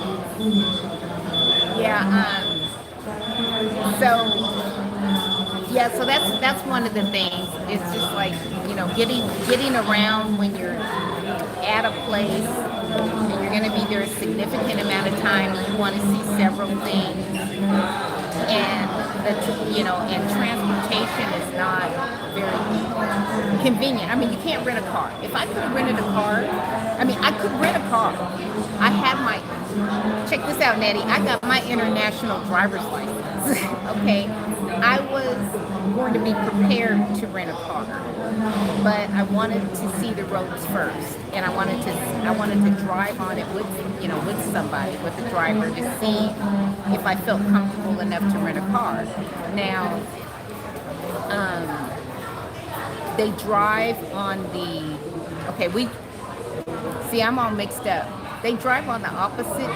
Yeah, so that's one of the things. It's just like, getting around when you're at a place and you're going to be there a significant amount of time. You want to see several things, and and transportation is not very convenient. I mean, you can't rent a car. If I could have rented a car, I could rent a car. I have check this out, Nettie. I got my international driver's license. Okay, I was going to be prepared to rent a car, but I wanted to see the roads first, and I wanted to drive on it with somebody, with a driver, to see if I felt comfortable enough to rent a car. Now, they drive on the. Okay, I'm all mixed up. They drive on the opposite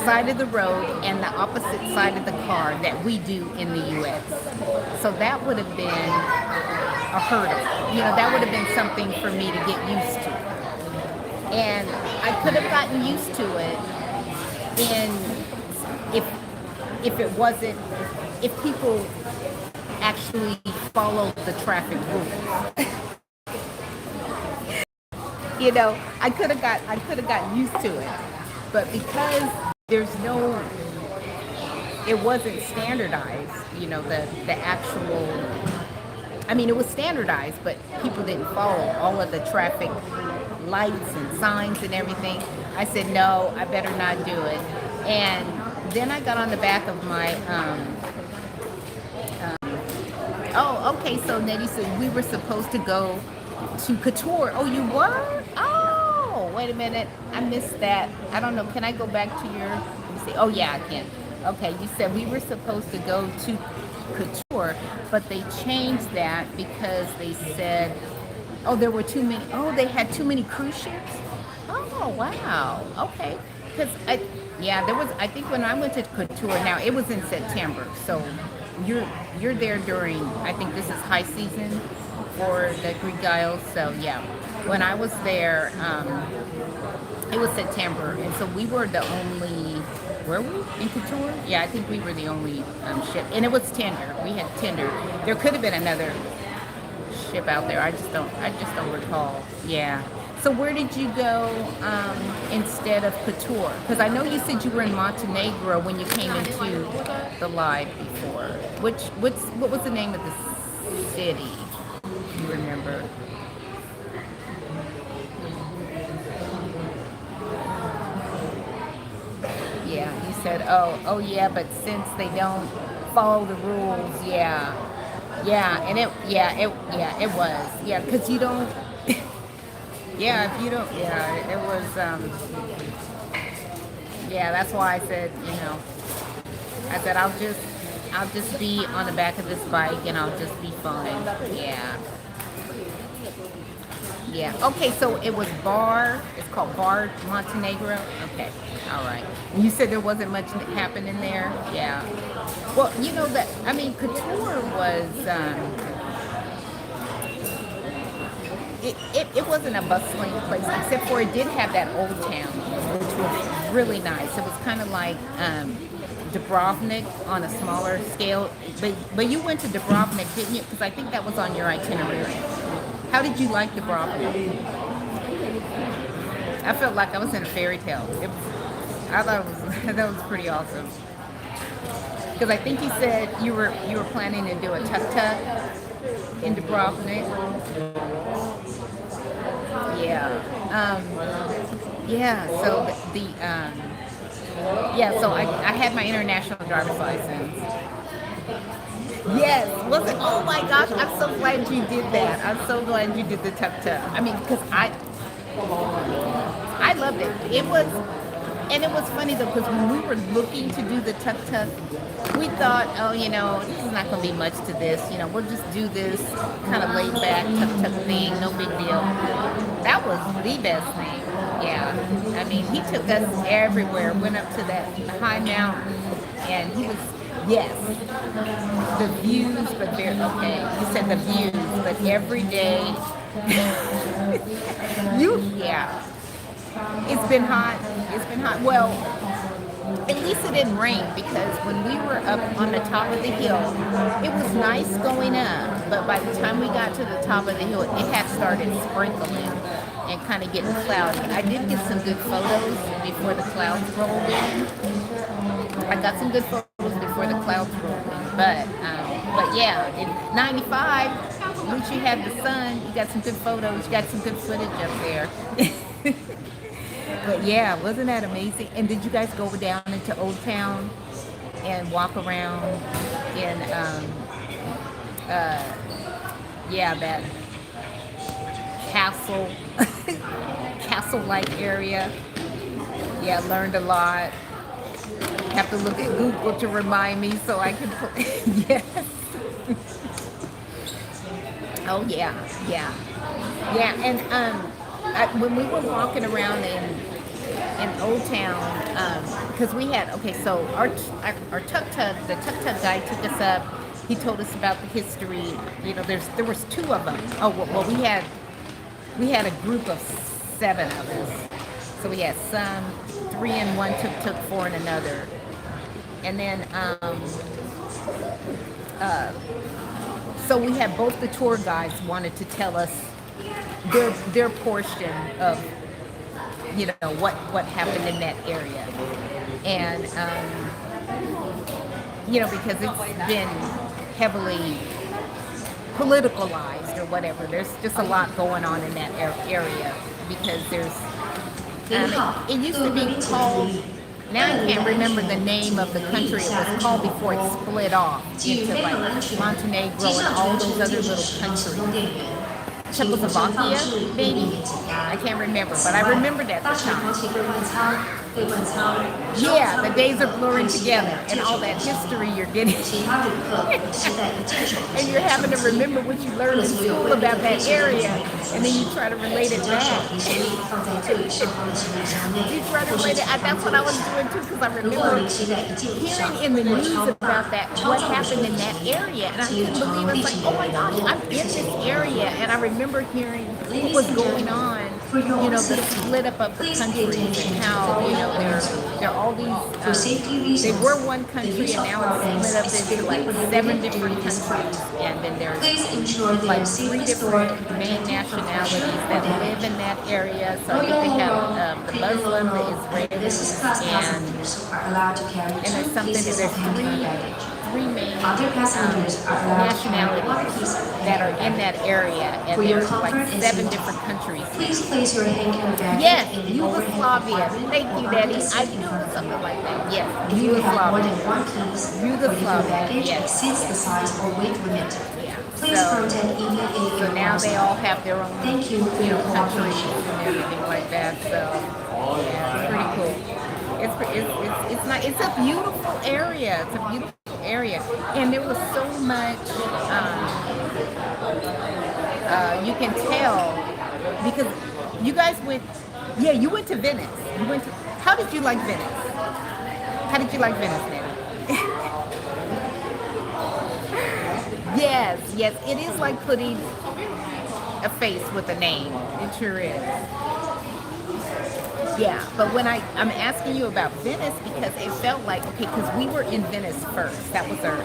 side of the road and the opposite side of the car that we do in the U.S. So that would have been a hurdle. That would have been something for me to get used to. And I could have gotten used to it if people actually followed the traffic rules. I could have gotten used to it, but because it wasn't standardized, the actual, it was standardized, but people didn't follow all of the traffic lights and signs and everything. I said, no, I better not do it. And then I got on the back of my, oh, okay, so Nettie said we were supposed to go to Kotor. Oh, you were? Oh, wait a minute. I missed that. I don't know. Can I go back to your... Let me see. Oh, yeah, I can. Okay, you said we were supposed to go to Kotor, but they changed that because they said, oh, there were too many... Oh, they had too many cruise ships? Oh, wow. Okay. Because, there was... I think when I went to Kotor, now, it was in September, so you're there during... I think this is high season for the Greek Isles, so yeah. When I was there, it was September, and so we were the only, were we in Kotor? Yeah, I think we were the only ship, and it was tender. We had tender. There could have been another ship out there. I just don't recall. Yeah. So where did you go instead of Kotor? Because I know you said you were in Montenegro when you came into the live before. What was the name of the city? You remember? Yeah, you said, oh yeah, but since they don't follow the rules, and it was, because you don't, if you don't, it was, that's why I said, I'll just be on the back of this bike and I'll just be fine, Yeah. Okay, so it was Bar. It's called Bar Montenegro. Okay. All right. And you said there wasn't much happening there. Yeah. Well, you know that. I mean, Couture was. It wasn't a bustling place, except for it did have that old town, which was really nice. It was kind of like Dubrovnik on a smaller scale. But you went to Dubrovnik, didn't you? Because I think that was on your itinerary. How did you like Dubrovnik? I felt like I was in a fairy tale. I thought it was that was pretty awesome. Because I think you said you were planning to do a tuk tuk in Dubrovnik. Yeah. Yeah. So yeah. So I had my international driver's license. Yes, was it? Oh my gosh, I'm so glad you did that. I'm so glad you did the tuk tuk. I mean, because I loved it. And it was funny though, because when we were looking to do the tuk tuk, we thought, oh, this is not going to be much to this. We'll just do this kind of laid back tuk tuk thing, no big deal. That was the best thing. Yeah, I mean, he took us everywhere. Went up to that high mountain, and he was. Yes, the views, but they're okay. You said the views, but every day, yeah, it's been hot. It's been hot. Well, at least it didn't rain because when we were up on the top of the hill, it was nice going up. But by the time we got to the top of the hill, it had started sprinkling and kind of getting cloudy. I did get some good photos before the clouds rolled in. I got some good photos before the clouds rolled in. But yeah, in 95, at least you had the sun. You got some good photos. You got some good footage up there. But yeah, wasn't that amazing? And did you guys go down into Old Town and walk around in, that castle, castle-like area? Yeah, learned a lot. Have to look at Google to remind me so I can put, yes. Oh yeah, yeah. Yeah, and when we were walking around in Old Town, because we had, so our tuk tuk, the tuk tuk guy took us up. He told us about the history. There was two of them. Oh well, we had a group of 7 of us. So we had some 3 in one tuk tuk, 4 in another, and then so we had both the tour guides wanted to tell us their portion of what happened in that area, and because it's been heavily politicalized or whatever. There's just a lot going on in that area because it used to be called. Now I can't remember the name of the country it was called before it split off into like Montenegro and all those other little countries. Czechoslovakia, maybe? I can't remember, but I remembered at the time. Yeah, the days are blurring together and all that history you're getting. And you're having to remember what you learned in school about that area, and then you try to relate it back. You try to relate it. That's what I was doing too, because I remember hearing in the news about that, what happened in that area, and I couldn't believe it. It's like, oh my gosh, I'm in this area, and I remember hearing what was going on, the split up of the countries and how, there are all these, they were one country and now it's split up into like 7 different countries, and then there's like 3 different main nationalities that live in that area. So I think they have the Muslim, the Israelis, and there's something, three main nationalities that are in that area, and there's like 7 different countries.
Please place your handcam bag.
Yes, Yugoslavia. Thank you, Daddy. I knew it was something like that. Yes,
If you have more
Yugoslavia.
than one piece, or if your
Yugoslavia,
baggage
yes.
exceeds the size or weight limit,
Yeah.
please contact EVA.
So now they all have their own,
Thank you for your
countries
cooperation.
and everything like that. So yeah, it's pretty cool. It's not. It's a beautiful area. It's a beautiful area, and there was so much. You can tell Because you guys went, yeah, you went to Venice. You went to, how did you like Venice? How did you like Venice, Nana? Yes, yes, it is like putting a face with a name. It sure is. Yeah, but when I'm asking you about Venice because it felt like, okay, because we were in Venice first. That was our,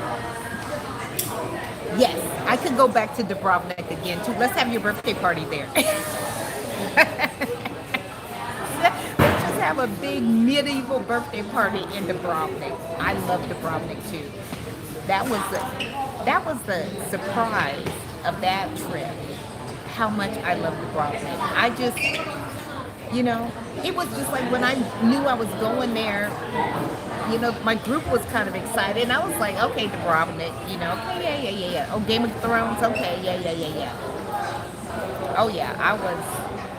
yes, I could go back to Dubrovnik again too. Let's have your birthday party there. Let's just have a big medieval birthday party in Dubrovnik. I love Dubrovnik too. That was the surprise of that trip. How much I love Dubrovnik. I just, it was just like when I knew I was going there, my group was kind of excited, and I was like, okay, Dubrovnik, okay, yeah. Oh, Game of Thrones, okay, yeah. Oh yeah,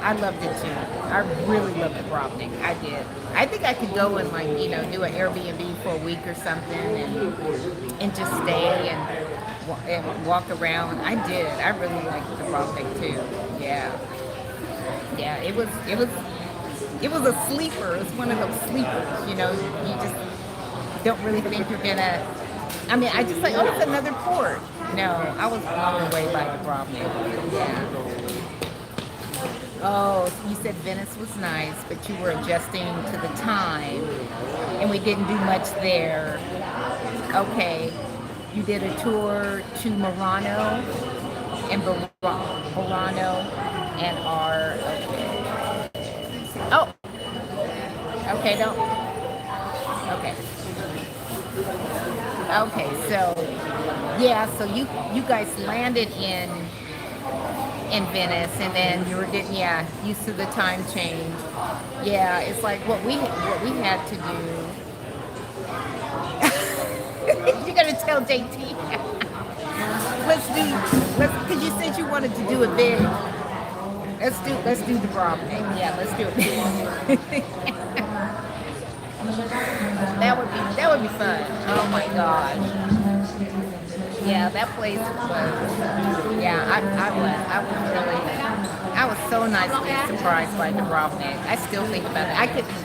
I loved it too. I really loved Dubrovnik. I did. I think I could go and do an Airbnb for a week or something and just stay and walk around. I did. I really liked Dubrovnik too. Yeah. Yeah, it was a sleeper. It was one of those sleepers, you just don't really think you're gonna. I mean, I just like, oh, it's another port. No, I was blown away by Dubrovnik. Yeah. Oh, you said Venice was nice, but you were adjusting to the time, and we didn't do much there. Okay, you did a tour to Murano and Burano and our. Oh, okay, don't. Okay. Okay, so you guys landed in Venice, and then you were getting used to the time change. Yeah, it's like what we had to do. You gotta tell JT. Because you said you wanted to do it big. Let's do the Dubrovnik. Yeah, let's do it. That would be fun. Oh my gosh. Yeah, that place was. Yeah, I was so nicely surprised by Dubrovnik. I still think about it.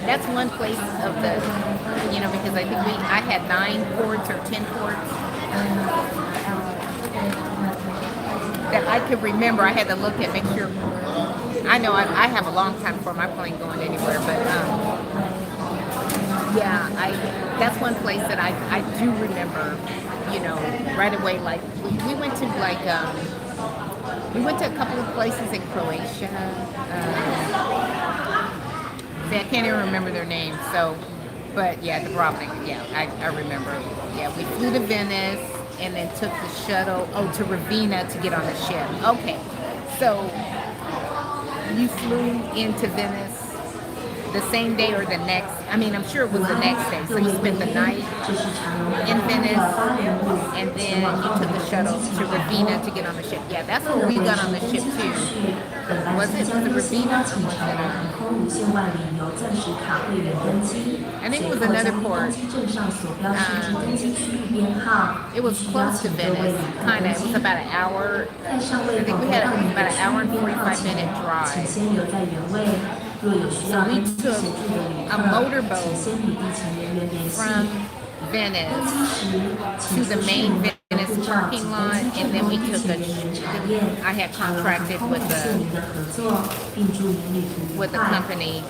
That's one place of the, because I think I had 9 ports or 10 ports that I could remember. I had to look at, make sure. I know I have a long time before my plane going anywhere, but that's one place that I do remember, right away. Like we went to a couple of places in Croatia. See, I can't even remember their names. So, but yeah, Dubrovnik. Yeah, I remember. Yeah, we flew to Venice and then took the shuttle to Ravenna to get on the ship. Okay, so you flew into Venice the same day or the next. I mean, I'm sure it was the next day. So you spent the night in Venice, and then you took the shuttle to Ravenna to get on the ship. Yeah, that's where we got on the ship too. Was it Ravenna or was it? I think it was another port. It was close to Venice, kind of. It was about an hour. I think it was about an hour and 45-minute drive. So we took a motorboat from Venice to the main Venice parking lot, and then we took I had contracted with a company.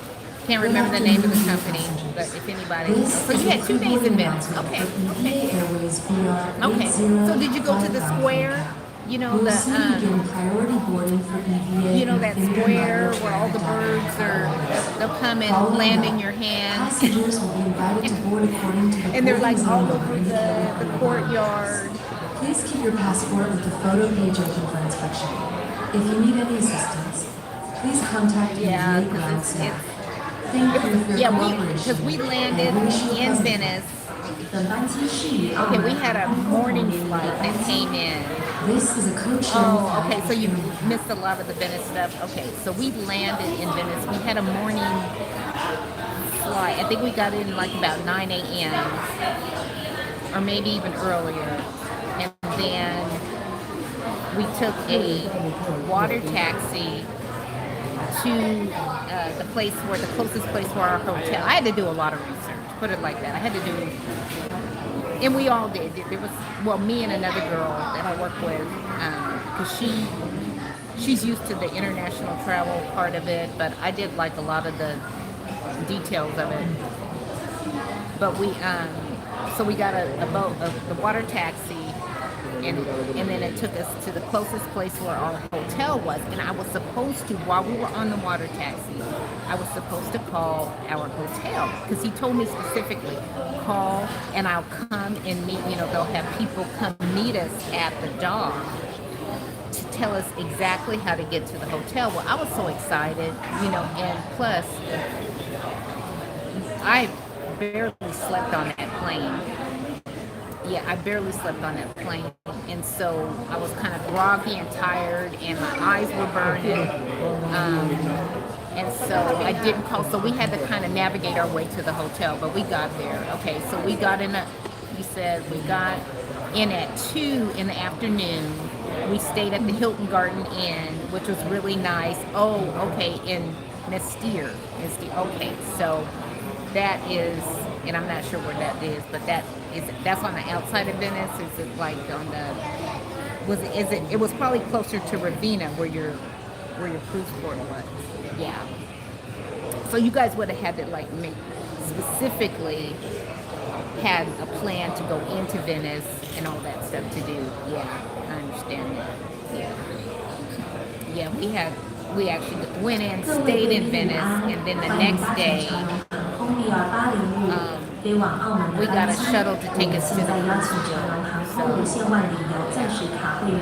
Can't remember the name of the company, but if anybody. So you had 2 days in Venice. Okay. So did you go to the square? That square where all the birds they'll come and land in your hands. And they're like all over the courtyard.
Please keep your passport with the photo page open for inspection. If you need any assistance, please contact the VA ground staff. Thank you for your cooperation.
Because we landed in Venice. Okay, we had a morning flight that came in.
This is a coach.
Oh, okay, so you missed a lot of the Venice stuff. Okay, so we landed in Venice. We had a morning flight. I think we got in like about 9 a.m. or maybe even earlier. And then we took a water taxi to the closest place for our hotel. I had to do a lot of research, put it like that. I had to do, and we all did. There was, well, me and another girl that I work with, because she's used to the international travel part of it, but I did like a lot of the details of it. But so we got a boat, the water taxi, and then it took us to the closest place where our hotel was. And I was supposed to, while we were on the water taxi, I was supposed to call our hotel, because he told me specifically, call and I'll come and meet, they'll have people come meet us at the dock to tell us exactly how to get to the hotel. Well, I was so excited, and plus, I barely slept on that plane. Yeah, I barely slept on that plane. And so I was kind of groggy and tired, and my eyes were burning. And so I didn't call. So we had to kind of navigate our way to the hotel, but we got there. Okay, so we got in he said we got in at 2 in the afternoon. We stayed at the Hilton Garden Inn, which was really nice. Oh, okay, in Mestir. Okay, so that is, and I'm not sure where that is, but that's on the outside of Venice. Is it like on the, it was probably closer to Ravenna where your cruise port was. Yeah. So you guys would have had to like specifically had a plan to go into Venice and all that stuff to do. Yeah, I understand that. Yeah, we actually went in, stayed in Venice, and then the next day we got a shuttle to take us to the cruise ship.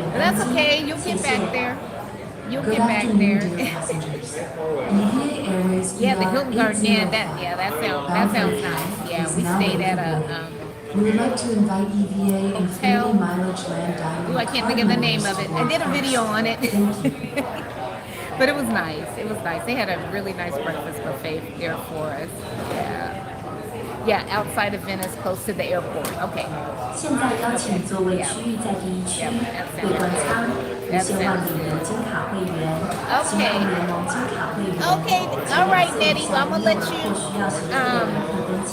But that's okay, you'll get back there. Yeah, the Hilton Garden Inn, that sounds nice. Yeah, we stayed at
we would like to invite EVA and
hotel.
Mileage Land Dining.
Ooh, I can't think of the name of it. I did a video on it. But it was nice. They had a really nice breakfast buffet there for us. Yeah, outside of Venice, close to the airport. Okay.
现在邀请座位区域在第一区，贵官舱，无限万里的金卡会员，金融联盟金卡会员。
Okay, all right, Nettie. Well, I'm gonna let you.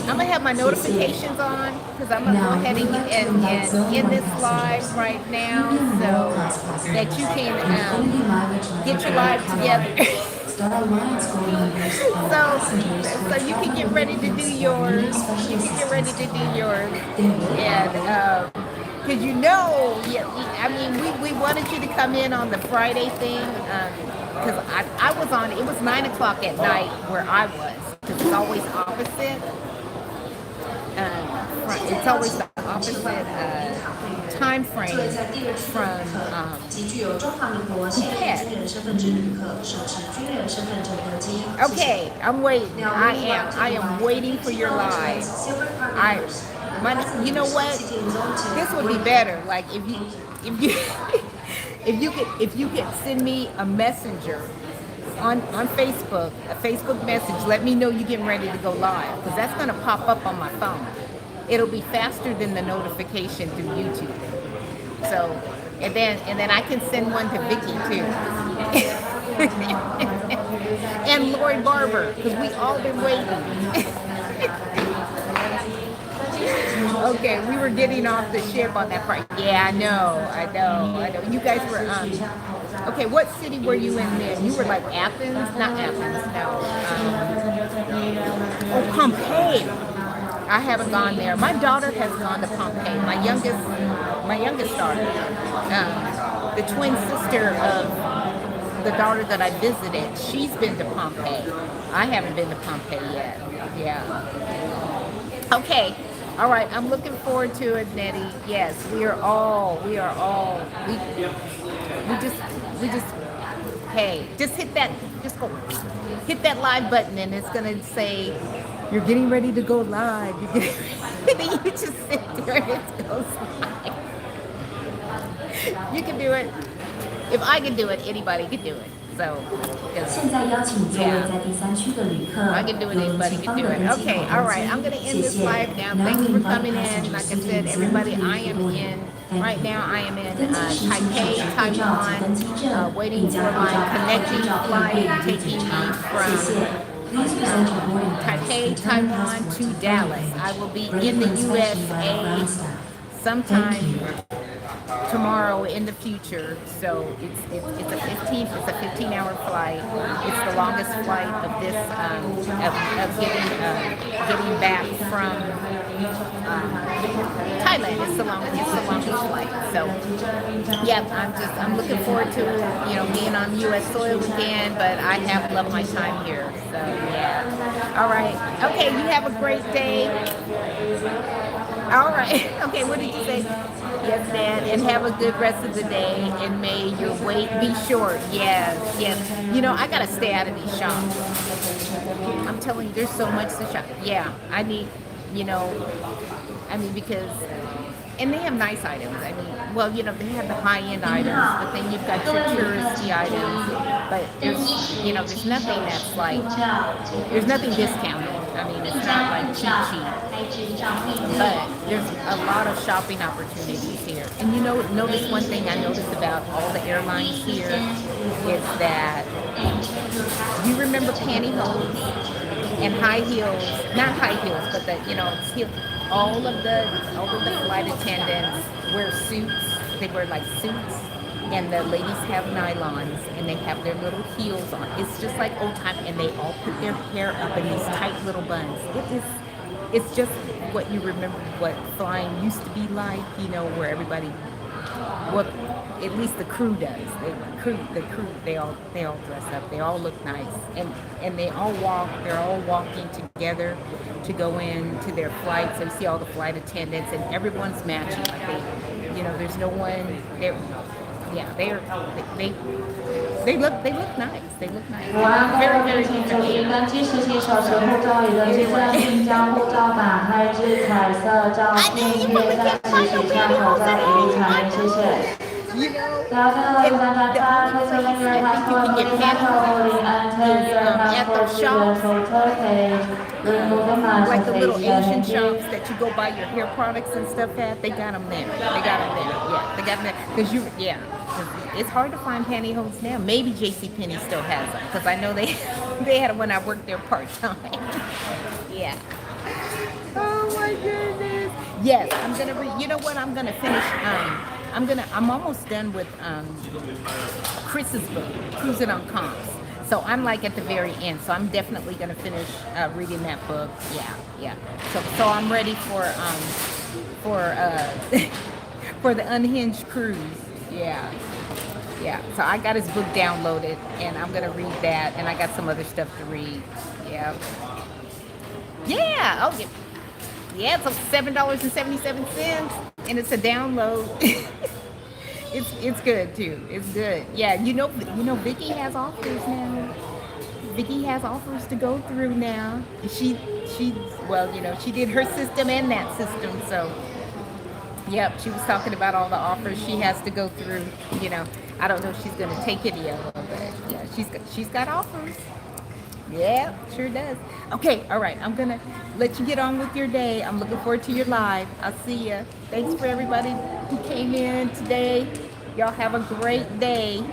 I'm gonna have my notifications on because I'm gonna go ahead and end this live right now, so that you can get your live together. So you can get ready to do yours. And because I mean, we wanted you to come in on the Friday thing because I was on. It was 9 o'clock at night where I was because it's always opposite. It's always the opposite time frame from Phuket. Okay, I'm waiting. I am waiting for your live. You know what? This would be better. Like if you could send me a messenger on Facebook, a Facebook message, let me know you're getting ready to go live because that's going to pop up on my phone. It'll be faster than the notification through YouTube. So, and then I can send one to Vicky too. And Lori Barber, because we all been waiting. Okay, we were getting off the ship on that part. Yeah, I know. You guys were, okay, what city were you in then? You were like Athens? Not Athens, no. Oh, Pompeii. I haven't gone there. My daughter has gone to Pompeii. My youngest daughter, the twin sister of the daughter that I visited, she's been to Pompeii. I haven't been to Pompeii yet. Yeah. Okay. All right. I'm looking forward to it, Nettie. Yes, we just, hey, just hit that live button and it's going to say, you're getting ready to go live. You just sit there and it goes live. You can do it. If I can do it, anybody can do it. So,
现在邀请座位在第3区的旅客
I can do it,
由
anybody
前
can
方
do
的
it.
登记
Okay,
口
all
登
right.
机，I'm
going to
谢
end this
谢。
live now.
Now
Thank
we
you for
invite
coming in.
passengers
Like I
seated
said,
in zone
everybody,
3
I
to
am
board.
in,
Thank
right
you.
now I am in
登机时请手
Taipei,
持护照及登机
Taiwan,
证，
waiting
并将
for
护
my
照拍照
connecting
照片
flight
列入检
taking
查，
me
谢谢。
from
Please present your boarding pass
Taipei,
and turn your
Taiwan
passport
to
to the photo
Dallas.
page,
I will be
ready
in
for
the
inspection by our
USA
ground staff. Thank
sometime
you.
tomorrow in the future. So it's a 15-hour flight. It's the longest flight of this of getting back from Thailand. It's the longest flight. So yeah, I'm looking forward to being on U.S. soil again. But I have loved my time here. So yeah. All right. Okay. You have a great day. All right. Okay, what did you say? Yes, Dad. And have a good rest of the day. And may your wait be short. Yes, yes. I got to stay out of these shops. I'm telling you, there's so much to shop. Yeah, I need, because, and they have nice items. Well, they have the high-end items, but then you've got your touristy items. But there's nothing that's like, there's nothing discounted. It's not like cheap. But there's a lot of shopping opportunities here. And notice one thing I noticed about all the airlines here is that you remember pantyhose and high heels, not high heels, but all of the flight attendants wear suits. They wear like suits, and the ladies have nylons, and they have their little heels on. It's just like old time, and they all put their hair up in these tight little buns. It's just what you remember what flying used to be like, where everybody, well, at least the crew does. The crew, they all dress up. They all look nice, and they all walk. They're all walking together to go into their flights. So you see all the flight attendants, and everyone's matching. Like there's no one. They look nice. They look nice. Very, very different.
登机时请手持护照与登机证，并将护照打开至彩色照片贴在实体窗口，再予以查验。谢谢。
Like the little Asian shops that you go buy your hair products and stuff at, they got them there. Yeah, they got them there. Because it's hard to find pantyhose now. Maybe JCPenney still has them, because I know they had them when I worked there part-time. Yeah. Oh my goodness. Yes, I'm gonna read. You know what? I'm gonna finish. I'm almost done with Chris's book, Cruising on Comps. So I'm like at the very end. So I'm definitely gonna finish reading that book. Yeah. So I'm ready for for the Unhinged cruise. Yeah. So I got his book downloaded, and I'm gonna read that, and I got some other stuff to read. Yeah. Oh yeah. Yeah, it's $7.77, and it's a download. It's good too. It's good. Yeah, Vicky has offers now. Vicky has offers to go through now. She did her system and that system. So, yep, she was talking about all the offers she has to go through. I don't know if she's gonna take any of them, but yeah, she's got offers. Yeah, sure does. Okay, all right. I'm gonna let you get on with your day. I'm looking forward to your live. I'll see ya. Thanks for everybody who came in today. Y'all have a great day.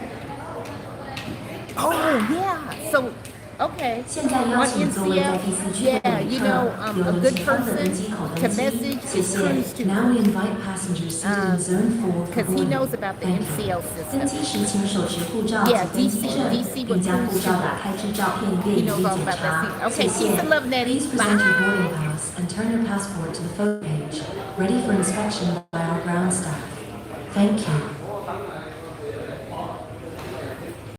Oh yeah. So okay. On NCF, yeah, a good person to message is Cruise to.
Now we invite passengers seated in zone 4
because he knows about the NCL
登
system.
机时请手持护照及
Yeah,
登机证，
DC
并将护照打开至照片列
He
予
knows
以
all
检
about
查。
that.
谢
Okay,
谢。
peace and love, Nettie.
Please present your
Bye.
boarding pass and turn your passport to the photo page, ready for inspection by our ground staff. Thank you.